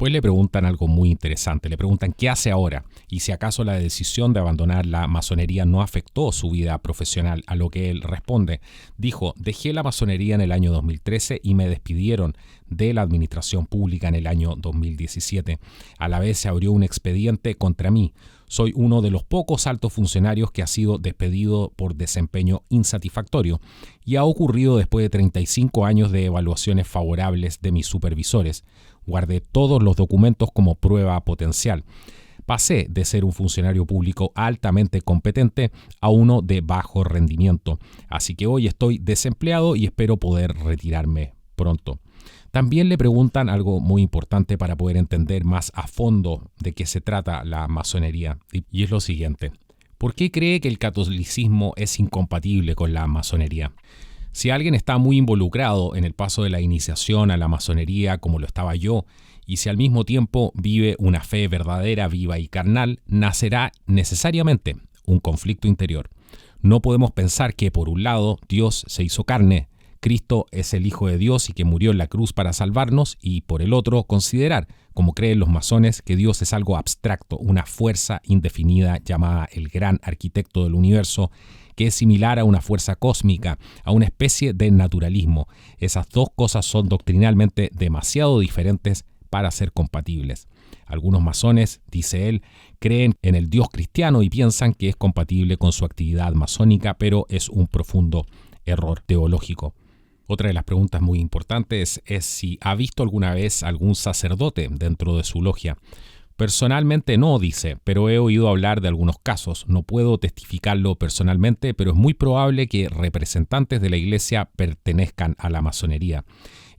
Después le preguntan algo muy interesante, le preguntan qué hace ahora y si acaso la decisión de abandonar la masonería no afectó su vida profesional, a lo que él responde. Dijo, dejé la masonería en el año 2013 y me despidieron de la administración pública en el año 2017. A la vez se abrió un expediente contra mí. Soy uno de los pocos altos funcionarios que ha sido despedido por desempeño insatisfactorio y ha ocurrido después de 35 años de evaluaciones favorables de mis supervisores. Guardé todos los documentos como prueba potencial. Pasé de ser un funcionario público altamente competente a uno de bajo rendimiento. Así que hoy estoy desempleado y espero poder retirarme pronto. También le preguntan algo muy importante para poder entender más a fondo de qué se trata la masonería, y es lo siguiente. ¿Por qué cree que el catolicismo es incompatible con la masonería? Si alguien está muy involucrado en el paso de la iniciación a la masonería como lo estaba yo, y si al mismo tiempo vive una fe verdadera, viva y carnal, nacerá necesariamente un conflicto interior. No podemos pensar que por un lado Dios se hizo carne, Cristo es el Hijo de Dios y que murió en la cruz para salvarnos, y por el otro considerar, como creen los masones, que Dios es algo abstracto, una fuerza indefinida llamada el gran arquitecto del universo, que es similar a una fuerza cósmica, a una especie de naturalismo. Esas dos cosas son doctrinalmente demasiado diferentes para ser compatibles. Algunos masones, dice él, creen en el Dios cristiano y piensan que es compatible con su actividad masónica, pero es un profundo error teológico. Otra de las preguntas muy importantes es si ha visto alguna vez algún sacerdote dentro de su logia. Personalmente no, dice, pero he oído hablar de algunos casos. No puedo testificarlo personalmente, pero es muy probable que representantes de la Iglesia pertenezcan a la masonería.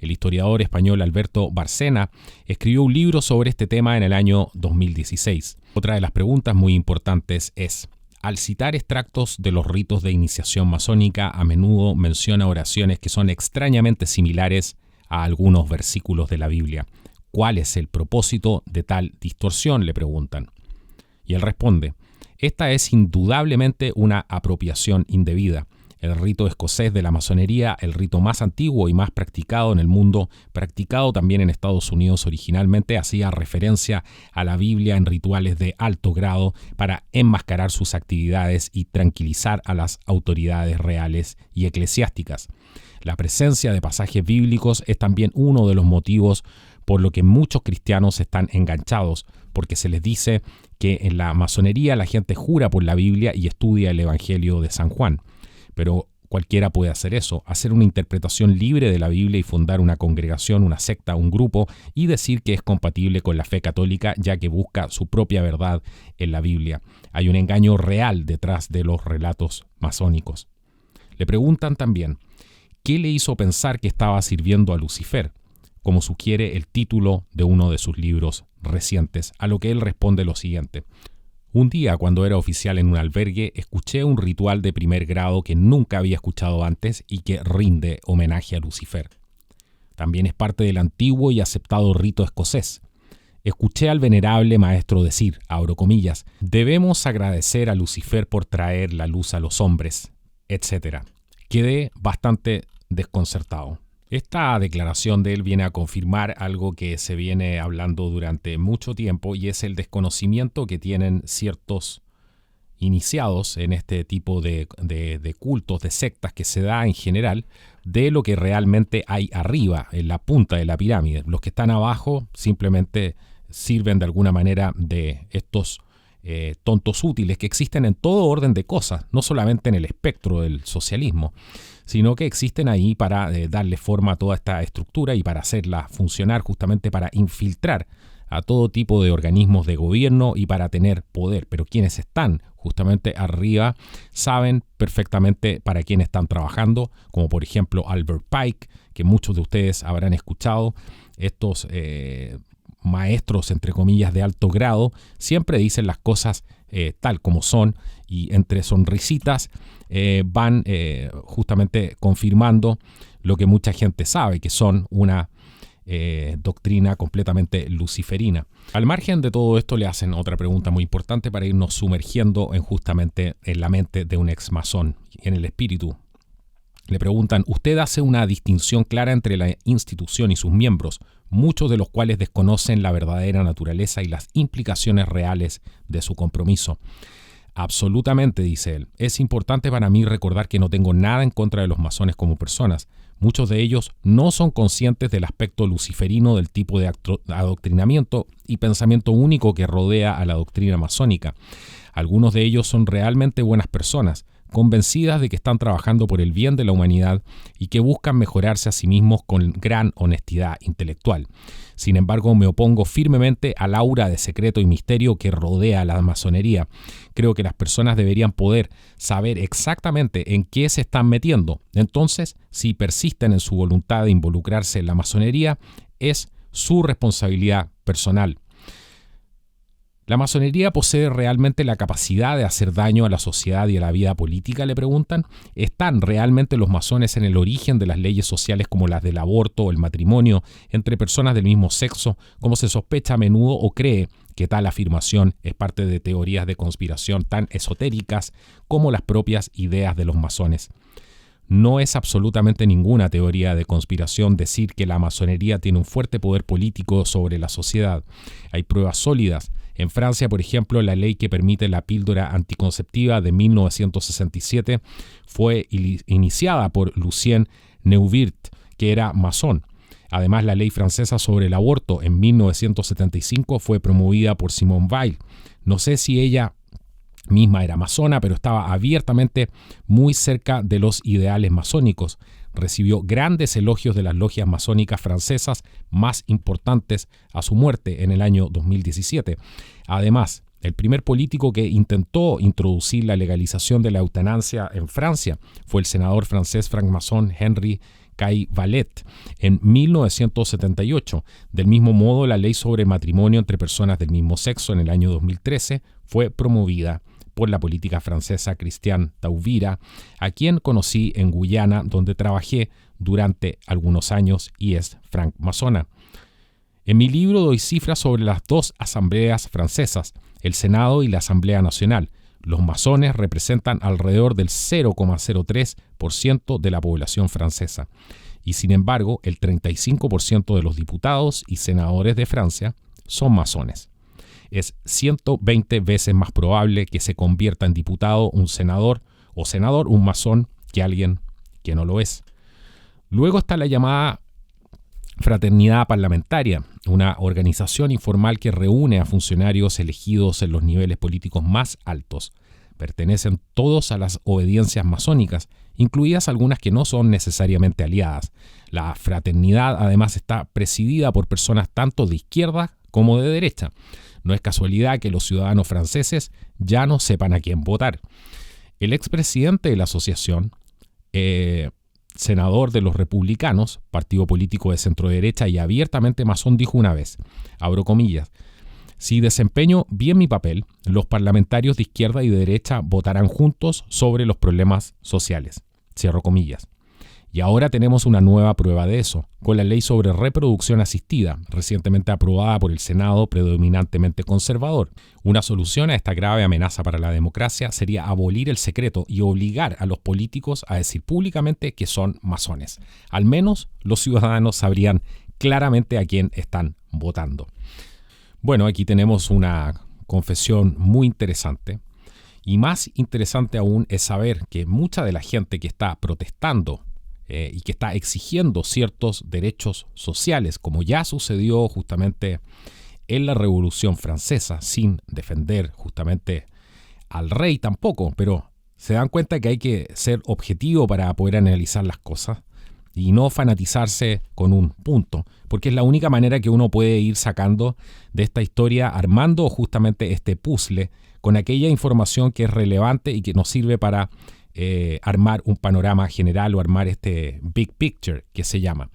El historiador español Alberto Bárcena escribió un libro sobre este tema en el año 2016. Otra de las preguntas muy importantes es: al citar extractos de los ritos de iniciación masónica, a menudo menciona oraciones que son extrañamente similares a algunos versículos de la Biblia. ¿Cuál es el propósito de tal distorsión?, le preguntan. Y él responde: esta es indudablemente una apropiación indebida. El rito escocés de la masonería, el rito más antiguo y más practicado en el mundo, practicado también en Estados Unidos originalmente, hacía referencia a la Biblia en rituales de alto grado para enmascarar sus actividades y tranquilizar a las autoridades reales y eclesiásticas. La presencia de pasajes bíblicos es también uno de los motivos por lo que muchos cristianos están enganchados, porque se les dice que en la masonería la gente jura por la Biblia y estudia el Evangelio de San Juan. Pero cualquiera puede hacer eso, hacer una interpretación libre de la Biblia y fundar una congregación, una secta, un grupo y decir que es compatible con la fe católica ya que busca su propia verdad en la Biblia. Hay un engaño real detrás de los relatos masónicos. Le preguntan también, ¿qué le hizo pensar que estaba sirviendo a Lucifer?, como sugiere el título de uno de sus libros recientes, a lo que él responde lo siguiente. Un día, cuando era oficial en un albergue, escuché un ritual de primer grado que nunca había escuchado antes y que rinde homenaje a Lucifer. También es parte del antiguo y aceptado rito escocés. Escuché al venerable maestro decir, abro comillas, debemos agradecer a Lucifer por traer la luz a los hombres, etc. Quedé bastante desconcertado. Esta declaración de él viene a confirmar algo que se viene hablando durante mucho tiempo y es el desconocimiento que tienen ciertos iniciados en este tipo de cultos, de sectas que se da en general, de lo que realmente hay arriba, en la punta de la pirámide. Los que están abajo simplemente sirven de alguna manera de estos tontos útiles que existen en todo orden de cosas, no solamente en el espectro del socialismo, sino que existen ahí para darle forma a toda esta estructura y para hacerla funcionar justamente para infiltrar a todo tipo de organismos de gobierno y para tener poder. Pero quienes están justamente arriba saben perfectamente para quién están trabajando, como por ejemplo Albert Pike, que muchos de ustedes habrán escuchado. Estos maestros, entre comillas, de alto grado, siempre dicen las cosas tal como son y entre sonrisitas van justamente confirmando lo que mucha gente sabe, que son una doctrina completamente luciferina. Al margen de todo esto le hacen otra pregunta muy importante para irnos sumergiendo en justamente en la mente de un ex masón, en el espíritu Le preguntan, ¿usted hace una distinción clara entre la institución y sus miembros, muchos de los cuales desconocen la verdadera naturaleza y las implicaciones reales de su compromiso? Absolutamente, dice él. Es importante para mí recordar que no tengo nada en contra de los masones como personas. Muchos de ellos no son conscientes del aspecto luciferino del tipo de adoctrinamiento y pensamiento único que rodea a la doctrina masónica. Algunos de ellos son realmente buenas personas, convencidas de que están trabajando por el bien de la humanidad y que buscan mejorarse a sí mismos con gran honestidad intelectual. Sin embargo, me opongo firmemente al aura de secreto y misterio que rodea la masonería. Creo que las personas deberían poder saber exactamente en qué se están metiendo. Entonces, si persisten en su voluntad de involucrarse en la masonería, es su responsabilidad personal. ¿La masonería posee realmente la capacidad de hacer daño a la sociedad y a la vida política?, le preguntan. ¿Están realmente los masones en el origen de las leyes sociales como las del aborto o el matrimonio entre personas del mismo sexo, como se sospecha a menudo o cree que tal afirmación es parte de teorías de conspiración tan esotéricas como las propias ideas de los masones? No es absolutamente ninguna teoría de conspiración decir que la masonería tiene un fuerte poder político sobre la sociedad. Hay pruebas sólidas. En Francia, por ejemplo, la ley que permite la píldora anticonceptiva de 1967 fue iniciada por Lucien Neuwirth, que era masón. Además, la ley francesa sobre el aborto en 1975 fue promovida por Simone Weil. No sé si ella misma era masona, pero estaba abiertamente muy cerca de los ideales masónicos. Recibió grandes elogios de las logias masónicas francesas más importantes a su muerte en el año 2017. Además, el primer político que intentó introducir la legalización de la eutanasia en Francia fue el senador francés francmasón Henri Caillevalet en 1978. Del mismo modo, la ley sobre matrimonio entre personas del mismo sexo en el año 2013 fue promovida por la política francesa Christiane Taubira, a quien conocí en Guyana, donde trabajé durante algunos años y es francmasona. En mi libro doy cifras sobre las dos asambleas francesas, el Senado y la Asamblea Nacional. Los masones representan alrededor del 0,03% de la población francesa. Y sin embargo, el 35% de los diputados y senadores de Francia son masones. Es 120 veces más probable que se convierta en diputado un senador un masón que alguien que no lo es. Luego está la llamada Fraternidad Parlamentaria, una organización informal que reúne a funcionarios elegidos en los niveles políticos más altos. Pertenecen todos a las obediencias masónicas, incluidas algunas que no son necesariamente aliadas. La fraternidad además está presidida por personas tanto de izquierda como de derecha. No es casualidad que los ciudadanos franceses ya no sepan a quién votar. El expresidente de la asociación, senador de los republicanos, partido político de centroderecha y abiertamente masón, dijo una vez, abro comillas, si desempeño bien mi papel, los parlamentarios de izquierda y de derecha votarán juntos sobre los problemas sociales. Cierro comillas. Y ahora tenemos una nueva prueba de eso, con la ley sobre reproducción asistida, recientemente aprobada por el Senado predominantemente conservador. Una solución a esta grave amenaza para la democracia sería abolir el secreto y obligar a los políticos a decir públicamente que son masones. Al menos los ciudadanos sabrían claramente a quién están votando. Bueno, aquí tenemos una confesión muy interesante. Y más interesante aún es saber que mucha de la gente que está protestando y que está exigiendo ciertos derechos sociales, como ya sucedió justamente en la Revolución Francesa, sin defender justamente al rey tampoco, pero se dan cuenta que hay que ser objetivo para poder analizar las cosas y no fanatizarse con un punto, porque es la única manera que uno puede ir sacando de esta historia, armando justamente este puzzle con aquella información que es relevante y que nos sirve para armar un panorama general o armar este big picture que se llama.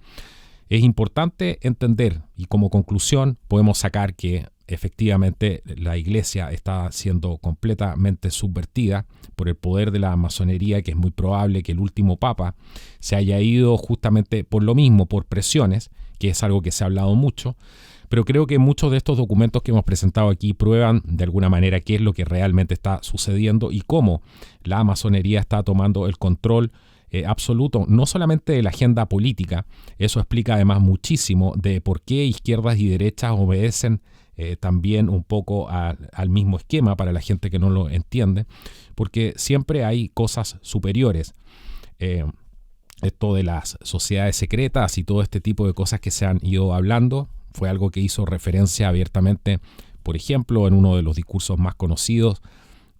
Es importante entender y como conclusión podemos sacar que efectivamente la iglesia está siendo completamente subvertida por el poder de la masonería, que es muy probable que el último papa se haya ido justamente por lo mismo, por presiones, que es algo que se ha hablado mucho. Pero creo que muchos de estos documentos que hemos presentado aquí prueban de alguna manera qué es lo que realmente está sucediendo y cómo la masonería está tomando el control absoluto, no solamente de la agenda política. Eso explica además muchísimo de por qué izquierdas y derechas obedecen también un poco al mismo esquema para la gente que no lo entiende, porque siempre hay cosas superiores. Esto de las sociedades secretas y todo este tipo de cosas que se han ido hablando fue algo que hizo referencia abiertamente, por ejemplo, en uno de los discursos más conocidos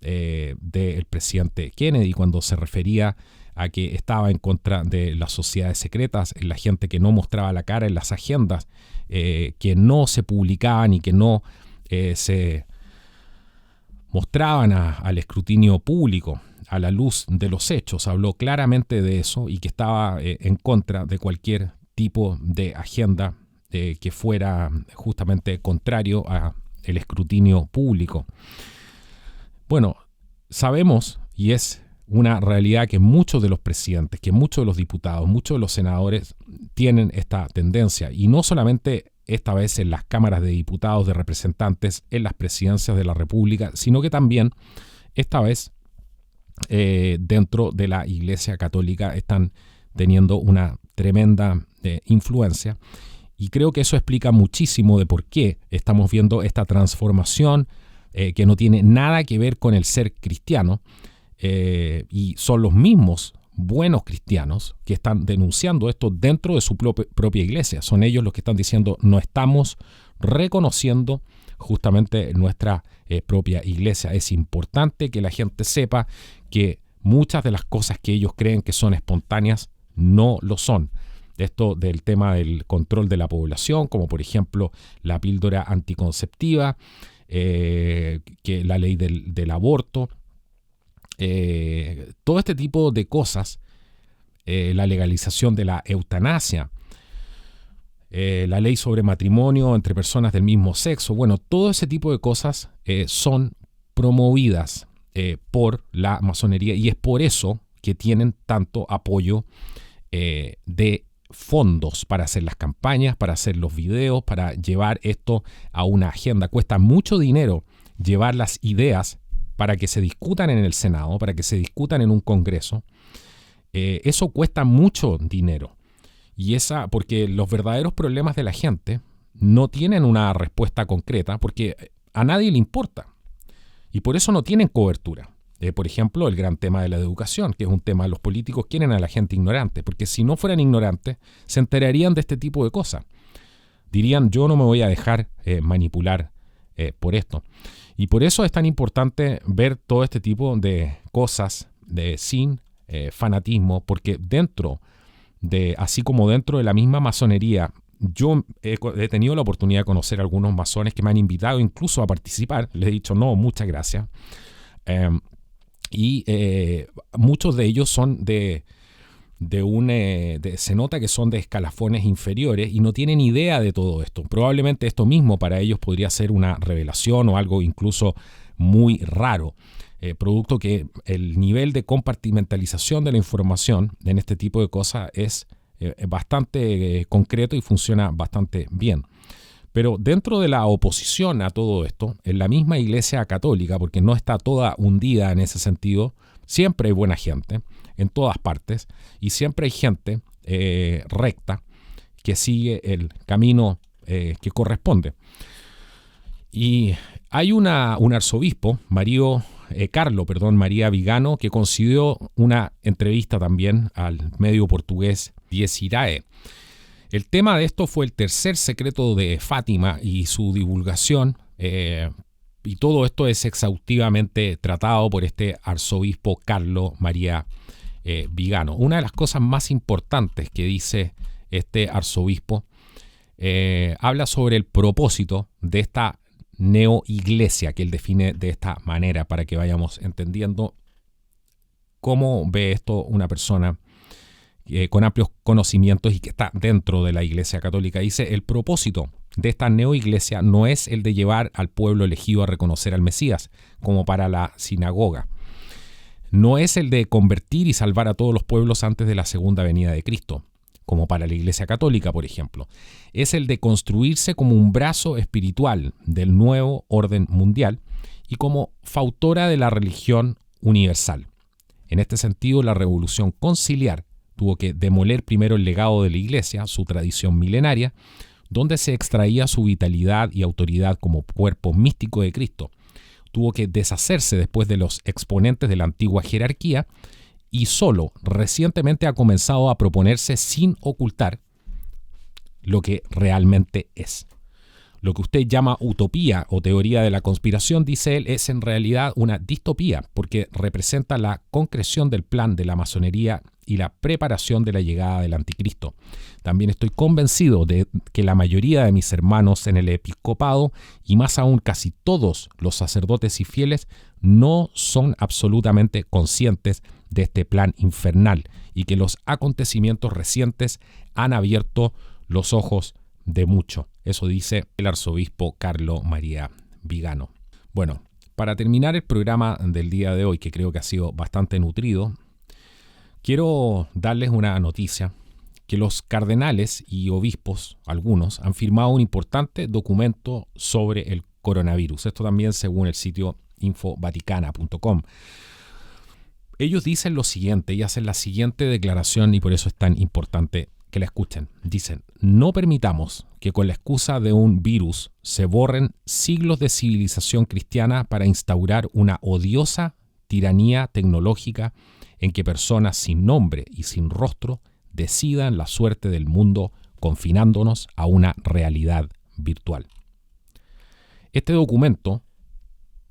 del presidente Kennedy, cuando se refería a que estaba en contra de las sociedades secretas, la gente que no mostraba la cara en las agendas, que no se publicaban y que no se mostraban al escrutinio público, a la luz de los hechos. Habló claramente de eso y que estaba en contra de cualquier tipo de agenda que fuera justamente contrario al escrutinio público. Bueno, sabemos, y es una realidad, que muchos de los presidentes, que muchos de los diputados, muchos de los senadores tienen esta tendencia, y no solamente esta vez en las cámaras de diputados, de representantes, en las presidencias de la República, sino que también esta vez dentro de la Iglesia Católica están teniendo una tremenda influencia, y creo que eso explica muchísimo de por qué estamos viendo esta transformación que no tiene nada que ver con el ser cristiano, y son los mismos buenos cristianos que están denunciando esto dentro de su propia iglesia. Son ellos los que están diciendo: no estamos reconociendo justamente nuestra propia iglesia. Es importante que la gente sepa que muchas de las cosas que ellos creen que son espontáneas no lo son. Esto del tema del control de la población, como por ejemplo la píldora anticonceptiva, que la ley del aborto, todo este tipo de cosas, la legalización de la eutanasia, la ley sobre matrimonio entre personas del mismo sexo. Bueno, todo ese tipo de cosas son promovidas por la masonería, y es por eso que tienen tanto apoyo de fondos para hacer las campañas, para hacer los videos, para llevar esto a una agenda. Cuesta mucho dinero llevar las ideas para que se discutan en el Senado, para que se discutan en un Congreso. Eso cuesta mucho dinero. Y porque los verdaderos problemas de la gente no tienen una respuesta concreta, porque a nadie le importa. Y por eso no tienen cobertura. Por ejemplo, el gran tema de la educación, que es un tema, los políticos quieren a la gente ignorante, porque si no fueran ignorantes, se enterarían de este tipo de cosas. Dirían: yo no me voy a dejar manipular por esto. Y por eso es tan importante ver todo este tipo de cosas sin fanatismo, porque así como dentro de la misma masonería, yo he tenido la oportunidad de conocer a algunos masones que me han invitado incluso a participar. Les he dicho: no, muchas gracias. Muchos de ellos son se nota que son de escalafones inferiores y no tienen idea de todo esto. Probablemente esto mismo para ellos podría ser una revelación o algo incluso muy raro, producto que el nivel de compartimentalización de la información en este tipo de cosas es bastante concreto y funciona bastante bien. Pero dentro de la oposición a todo esto, en la misma Iglesia Católica, porque no está toda hundida en ese sentido, siempre hay buena gente en todas partes, y siempre hay gente recta que sigue el camino que corresponde. Y hay un arzobispo, María Vigano, que concedió una entrevista también al medio portugués Dies Irae. El tema de esto fue el tercer secreto de Fátima y su divulgación, y todo esto es exhaustivamente tratado por este arzobispo Carlo María Vigano. Una de las cosas más importantes que dice este arzobispo habla sobre el propósito de esta neoiglesia, que él define de esta manera, para que vayamos entendiendo cómo ve esto una persona con amplios conocimientos y que está dentro de la Iglesia Católica. Dice: el propósito de esta neoiglesia no es el de llevar al pueblo elegido a reconocer al Mesías, como para la sinagoga. No es el de convertir y salvar a todos los pueblos antes de la segunda venida de Cristo, como para la Iglesia Católica, por ejemplo. Es el de construirse como un brazo espiritual del nuevo orden mundial y como fautora de la religión universal. En este sentido, la revolución conciliar tuvo que demoler primero el legado de la Iglesia, su tradición milenaria, donde se extraía su vitalidad y autoridad como cuerpo místico de Cristo. Tuvo que deshacerse después de los exponentes de la antigua jerarquía y solo recientemente ha comenzado a proponerse sin ocultar lo que realmente es. Lo que usted llama utopía o teoría de la conspiración, dice él, es en realidad una distopía, porque representa la concreción del plan de la masonería y la preparación de la llegada del anticristo. También estoy convencido de que la mayoría de mis hermanos en el episcopado, y más aún casi todos los sacerdotes y fieles, no son absolutamente conscientes de este plan infernal y que los acontecimientos recientes han abierto los ojos de mucho. Eso dice el arzobispo Carlo María Vigano. Bueno, para terminar el programa del día de hoy, que creo que ha sido bastante nutrido, quiero darles una noticia, que los cardenales y obispos, algunos, han firmado un importante documento sobre el coronavirus. Esto también según el sitio infovaticana.com. Ellos dicen lo siguiente y hacen la siguiente declaración, y por eso es tan importante que la escuchen. Dicen: no permitamos que con la excusa de un virus se borren siglos de civilización cristiana para instaurar una odiosa tiranía tecnológica en que personas sin nombre y sin rostro decidan la suerte del mundo, confinándonos a una realidad virtual. Este documento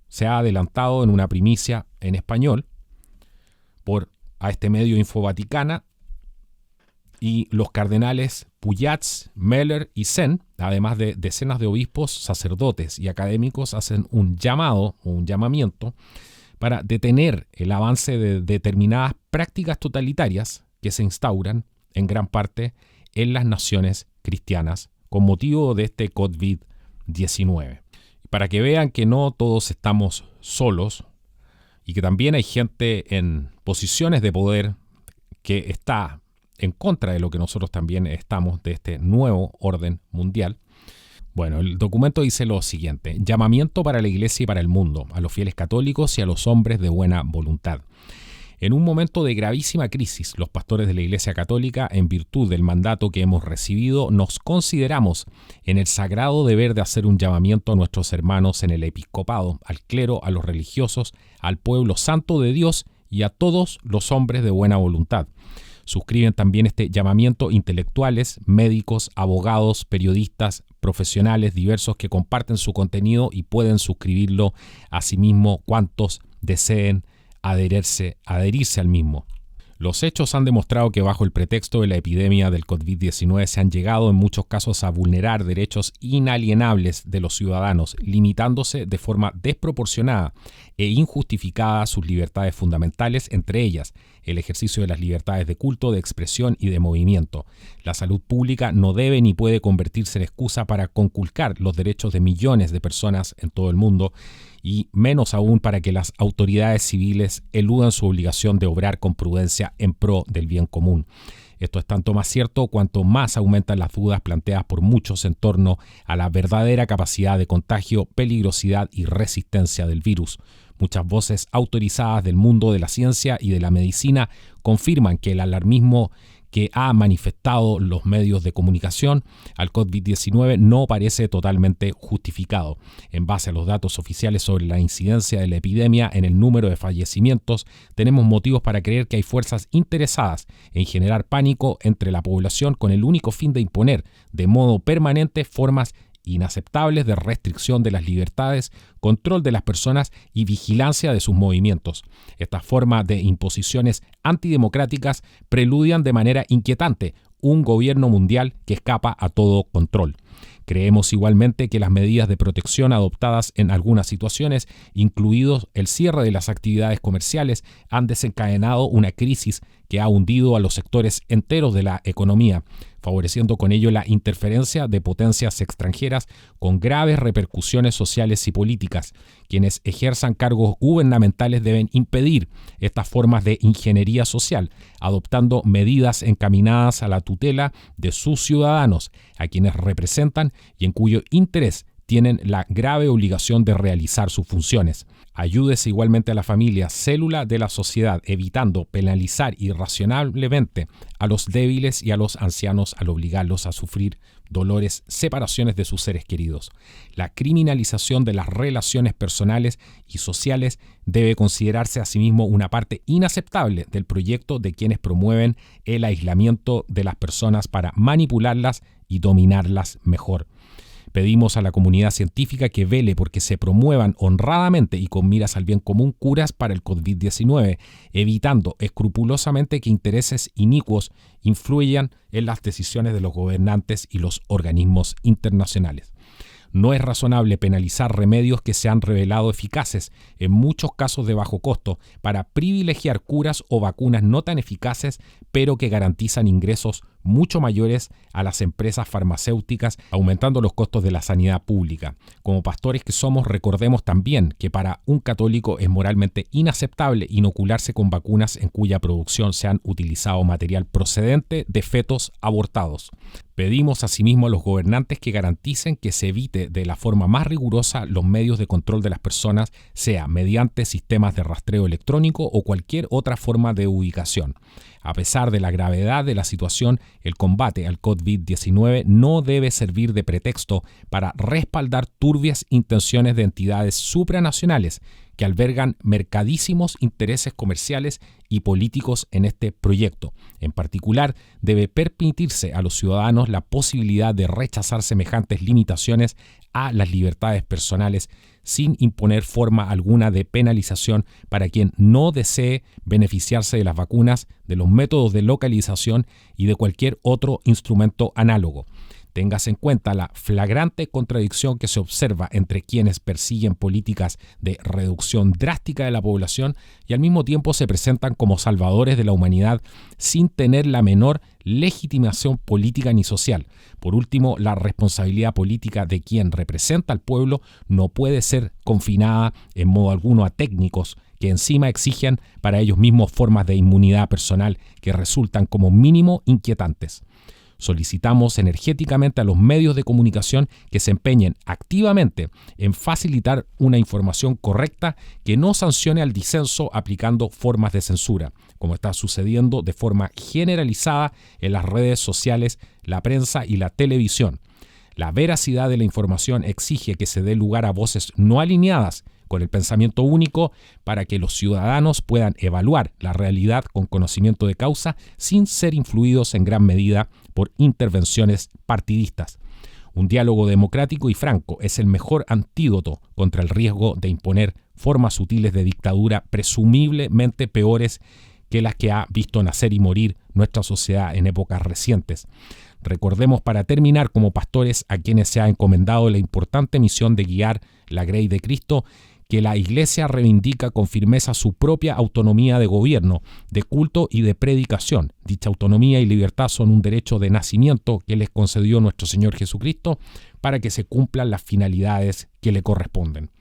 se ha adelantado en una primicia en español a este medio Infovaticana, y los cardenales Pujats, Meller y Sen, además de decenas de obispos, sacerdotes y académicos, hacen un llamamiento para detener el avance de determinadas prácticas totalitarias que se instauran en gran parte en las naciones cristianas con motivo de este COVID-19. Para que vean que no todos estamos solos y que también hay gente en posiciones de poder que está en contra de lo que nosotros también estamos, de este nuevo orden mundial. Bueno, el documento dice lo siguiente: llamamiento para la Iglesia y para el mundo, a los fieles católicos y a los hombres de buena voluntad. En un momento de gravísima crisis, los pastores de la Iglesia Católica, en virtud del mandato que hemos recibido, nos consideramos en el sagrado deber de hacer un llamamiento a nuestros hermanos en el episcopado, al clero, a los religiosos, al pueblo santo de Dios y a todos los hombres de buena voluntad. Suscriben también este llamamiento intelectuales, médicos, abogados, periodistas, profesionales diversos que comparten su contenido y pueden suscribirlo asimismo cuantos deseen adherirse al mismo. Los hechos han demostrado que bajo el pretexto de la epidemia del COVID-19 se han llegado en muchos casos a vulnerar derechos inalienables de los ciudadanos, limitándose de forma desproporcionada e injustificada sus libertades fundamentales, entre ellas el ejercicio de las libertades de culto, de expresión y de movimiento. La salud pública no debe ni puede convertirse en excusa para conculcar los derechos de millones de personas en todo el mundo, y menos aún para que las autoridades civiles eludan su obligación de obrar con prudencia en pro del bien común. Esto es tanto más cierto cuanto más aumentan las dudas planteadas por muchos en torno a la verdadera capacidad de contagio, peligrosidad y resistencia del virus. Muchas voces autorizadas del mundo de la ciencia y de la medicina confirman que el alarmismo que ha manifestado los medios de comunicación al COVID-19 no parece totalmente justificado. En base a los datos oficiales sobre la incidencia de la epidemia en el número de fallecimientos, tenemos motivos para creer que hay fuerzas interesadas en generar pánico entre la población con el único fin de imponer de modo permanente formas inaceptables de restricción de las libertades, control de las personas y vigilancia de sus movimientos. Estas formas de imposiciones antidemocráticas preludian de manera inquietante un gobierno mundial que escapa a todo control. Creemos igualmente que las medidas de protección adoptadas en algunas situaciones, incluidos el cierre de las actividades comerciales, han desencadenado una crisis que ha hundido a los sectores enteros de la economía, favoreciendo con ello la interferencia de potencias extranjeras con graves repercusiones sociales y políticas. Quienes ejerzan cargos gubernamentales deben impedir estas formas de ingeniería social, adoptando medidas encaminadas a la tutela de sus ciudadanos, a quienes representan y en cuyo interés tienen la grave obligación de realizar sus funciones. Ayúdese igualmente a la familia, célula de la sociedad, evitando penalizar irracionalmente a los débiles y a los ancianos al obligarlos a sufrir dolores, separaciones de sus seres queridos. La criminalización de las relaciones personales y sociales debe considerarse asimismo una parte inaceptable del proyecto de quienes promueven el aislamiento de las personas para manipularlas y dominarlas mejor. Pedimos a la comunidad científica que vele porque se promuevan honradamente y con miras al bien común curas para el COVID-19, evitando escrupulosamente que intereses inicuos influyan en las decisiones de los gobernantes y los organismos internacionales. No es razonable penalizar remedios que se han revelado eficaces, en muchos casos de bajo costo, para privilegiar curas o vacunas no tan eficaces, pero que garantizan ingresos mucho mayores a las empresas farmacéuticas, aumentando los costos de la sanidad pública. Como pastores que somos, recordemos también que para un católico es moralmente inaceptable inocularse con vacunas en cuya producción se han utilizado material procedente de fetos abortados. Pedimos asimismo a los gobernantes que garanticen que se evite de la forma más rigurosa los medios de control de las personas, sea mediante sistemas de rastreo electrónico o cualquier otra forma de ubicación. A pesar de la gravedad de la situación, el combate al COVID-19 no debe servir de pretexto para respaldar turbias intenciones de entidades supranacionales que albergan mercadísimos intereses comerciales y políticos en este proyecto. En particular, debe permitirse a los ciudadanos la posibilidad de rechazar semejantes limitaciones a las libertades personales sin imponer forma alguna de penalización para quien no desee beneficiarse de las vacunas, de los métodos de localización y de cualquier otro instrumento análogo. Téngase en cuenta la flagrante contradicción que se observa entre quienes persiguen políticas de reducción drástica de la población y al mismo tiempo se presentan como salvadores de la humanidad sin tener la menor legitimación política ni social. Por último, la responsabilidad política de quien representa al pueblo no puede ser confinada en modo alguno a técnicos que encima exigen para ellos mismos formas de inmunidad personal que resultan como mínimo inquietantes. Solicitamos energéticamente a los medios de comunicación que se empeñen activamente en facilitar una información correcta que no sancione al disenso aplicando formas de censura, como está sucediendo de forma generalizada en las redes sociales, la prensa y la televisión. La veracidad de la información exige que se dé lugar a voces no alineadas con el pensamiento único para que los ciudadanos puedan evaluar la realidad con conocimiento de causa sin ser influidos en gran medida por intervenciones partidistas. Un diálogo democrático y franco es el mejor antídoto contra el riesgo de imponer formas sutiles de dictadura presumiblemente peores que las que ha visto nacer y morir nuestra sociedad en épocas recientes. Recordemos para terminar como pastores a quienes se ha encomendado la importante misión de guiar la grey de Cristo, que la Iglesia reivindica con firmeza su propia autonomía de gobierno, de culto y de predicación. Dicha autonomía y libertad son un derecho de nacimiento que les concedió nuestro Señor Jesucristo para que se cumplan las finalidades que le corresponden.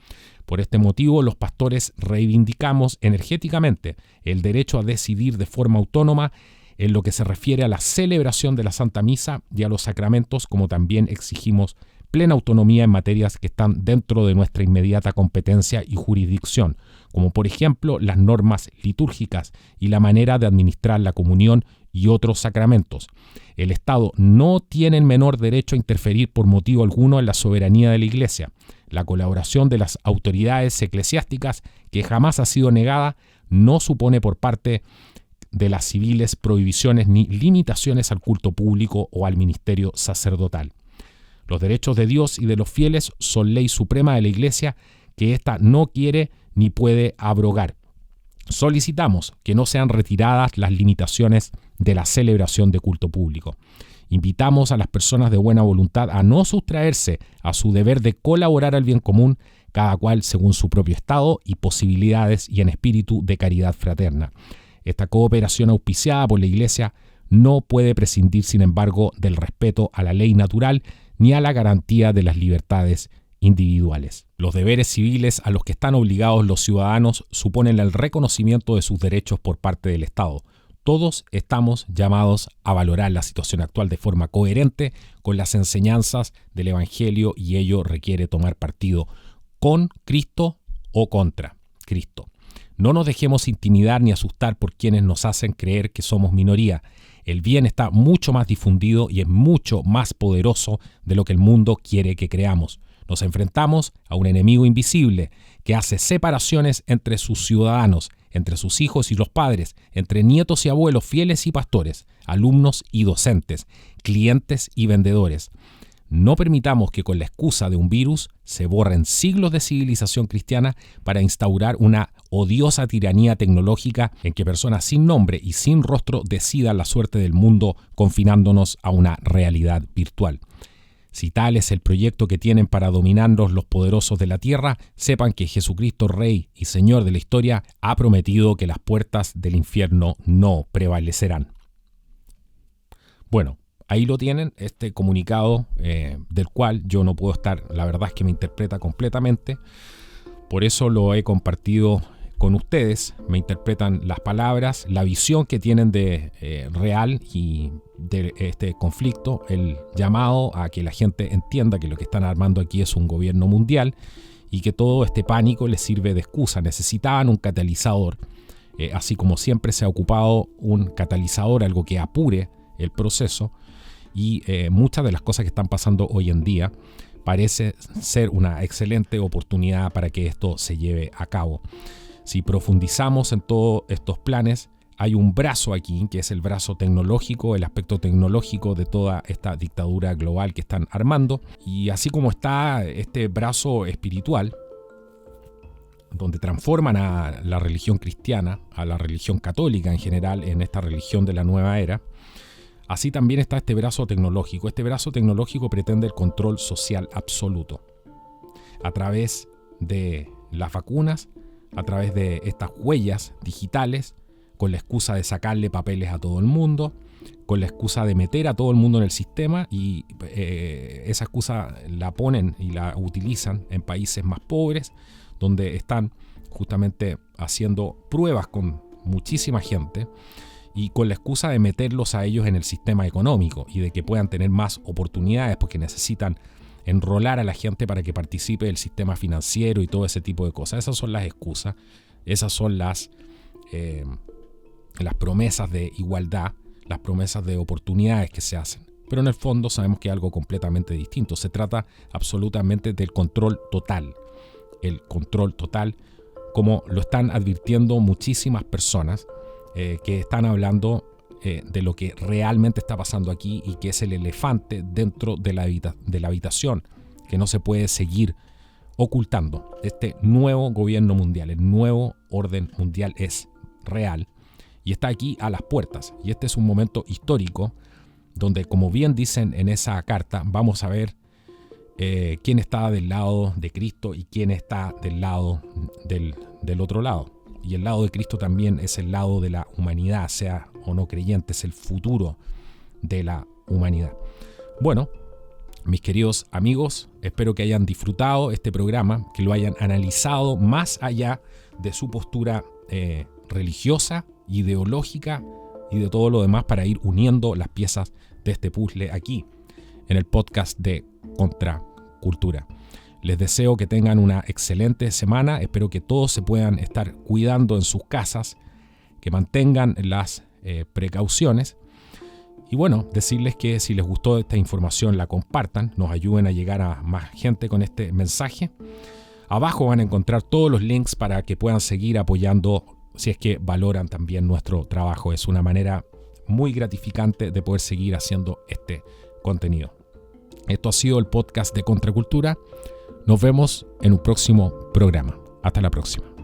Por este motivo, los pastores reivindicamos energéticamente el derecho a decidir de forma autónoma en lo que se refiere a la celebración de la Santa Misa y a los sacramentos, como también exigimos plena autonomía en materias que están dentro de nuestra inmediata competencia y jurisdicción, como por ejemplo las normas litúrgicas y la manera de administrar la comunión y otros sacramentos. El Estado no tiene el menor derecho a interferir por motivo alguno en la soberanía de la Iglesia. La colaboración de las autoridades eclesiásticas, que jamás ha sido negada, no supone por parte de las civiles prohibiciones ni limitaciones al culto público o al ministerio sacerdotal. Los derechos de Dios y de los fieles son ley suprema de la Iglesia que ésta no quiere ni puede abrogar. Solicitamos que no sean retiradas las limitaciones de la celebración de culto público. Invitamos a las personas de buena voluntad a no sustraerse a su deber de colaborar al bien común, cada cual según su propio estado y posibilidades y en espíritu de caridad fraterna. Esta cooperación auspiciada por la Iglesia no puede prescindir, sin embargo, del respeto a la ley natural ni a la garantía de las libertades individuales. Los deberes civiles a los que están obligados los ciudadanos suponen el reconocimiento de sus derechos por parte del Estado. Todos estamos llamados a valorar la situación actual de forma coherente con las enseñanzas del Evangelio, y ello requiere tomar partido con Cristo o contra Cristo. No nos dejemos intimidar ni asustar por quienes nos hacen creer que somos minoría. El bien está mucho más difundido y es mucho más poderoso de lo que el mundo quiere que creamos. Nos enfrentamos a un enemigo invisible que hace separaciones entre sus ciudadanos, entre sus hijos y los padres, entre nietos y abuelos, fieles y pastores, alumnos y docentes, clientes y vendedores. No permitamos que con la excusa de un virus se borren siglos de civilización cristiana para instaurar una odiosa tiranía tecnológica en que personas sin nombre y sin rostro decidan la suerte del mundo, confinándonos a una realidad virtual. Si tal es el proyecto que tienen para dominarnos los poderosos de la tierra, sepan que Jesucristo, Rey y Señor de la historia, ha prometido que las puertas del infierno no prevalecerán. Bueno, ahí lo tienen, este comunicado del cual yo no puedo estar, la verdad es que me interpreta completamente, por eso lo he compartido con ustedes. Me interpretan las palabras, la visión que tienen de real y de este conflicto, el llamado a que la gente entienda que lo que están armando aquí es un gobierno mundial y que todo este pánico les sirve de excusa. Necesitaban un catalizador, así como siempre se ha ocupado un catalizador, algo que apure el proceso, y muchas de las cosas que están pasando hoy en día parece ser una excelente oportunidad para que esto se lleve a cabo. Si profundizamos en todos estos planes, hay un brazo aquí, que es el brazo tecnológico, el aspecto tecnológico de toda esta dictadura global que están armando. Y así como está este brazo espiritual, donde transforman a la religión cristiana, a la religión católica en general, en esta religión de la nueva era, así también está este brazo tecnológico. Este brazo tecnológico pretende el control social absoluto a través de las vacunas, a través de estas huellas digitales, con la excusa de sacarle papeles a todo el mundo, con la excusa de meter a todo el mundo en el sistema, y esa excusa la ponen y la utilizan en países más pobres, donde están justamente haciendo pruebas con muchísima gente y con la excusa de meterlos a ellos en el sistema económico y de que puedan tener más oportunidades porque necesitan enrolar a la gente para que participe del sistema financiero y todo ese tipo de cosas. Esas son las excusas, esas son las promesas de igualdad, las promesas de oportunidades que se hacen. Pero en el fondo sabemos que es algo completamente distinto. Se trata absolutamente del control total. El control total, como lo están advirtiendo muchísimas personas que están hablando de lo que realmente está pasando aquí y que es el elefante dentro de la habitación, que no se puede seguir ocultando. Este nuevo gobierno mundial, el nuevo orden mundial es real y está aquí a las puertas. Y este es un momento histórico donde, como bien dicen en esa carta, vamos a ver quién está del lado de Cristo y quién está del lado del otro lado. Y el lado de Cristo también es el lado de la humanidad, sea o no creyente, es el futuro de la humanidad. Bueno, mis queridos amigos, espero que hayan disfrutado este programa, que lo hayan analizado más allá de su postura religiosa, ideológica y de todo lo demás, para ir uniendo las piezas de este puzzle aquí en el podcast de Contracultura. Les deseo que tengan una excelente semana. Espero que todos se puedan estar cuidando en sus casas, que mantengan las precauciones. Y bueno, decirles que si les gustó esta información, la compartan, nos ayuden a llegar a más gente con este mensaje. Abajo van a encontrar todos los links para que puedan seguir apoyando si es que valoran también nuestro trabajo. Es una manera muy gratificante de poder seguir haciendo este contenido. Esto ha sido el podcast de Contracultura. Nos vemos en un próximo programa. Hasta la próxima.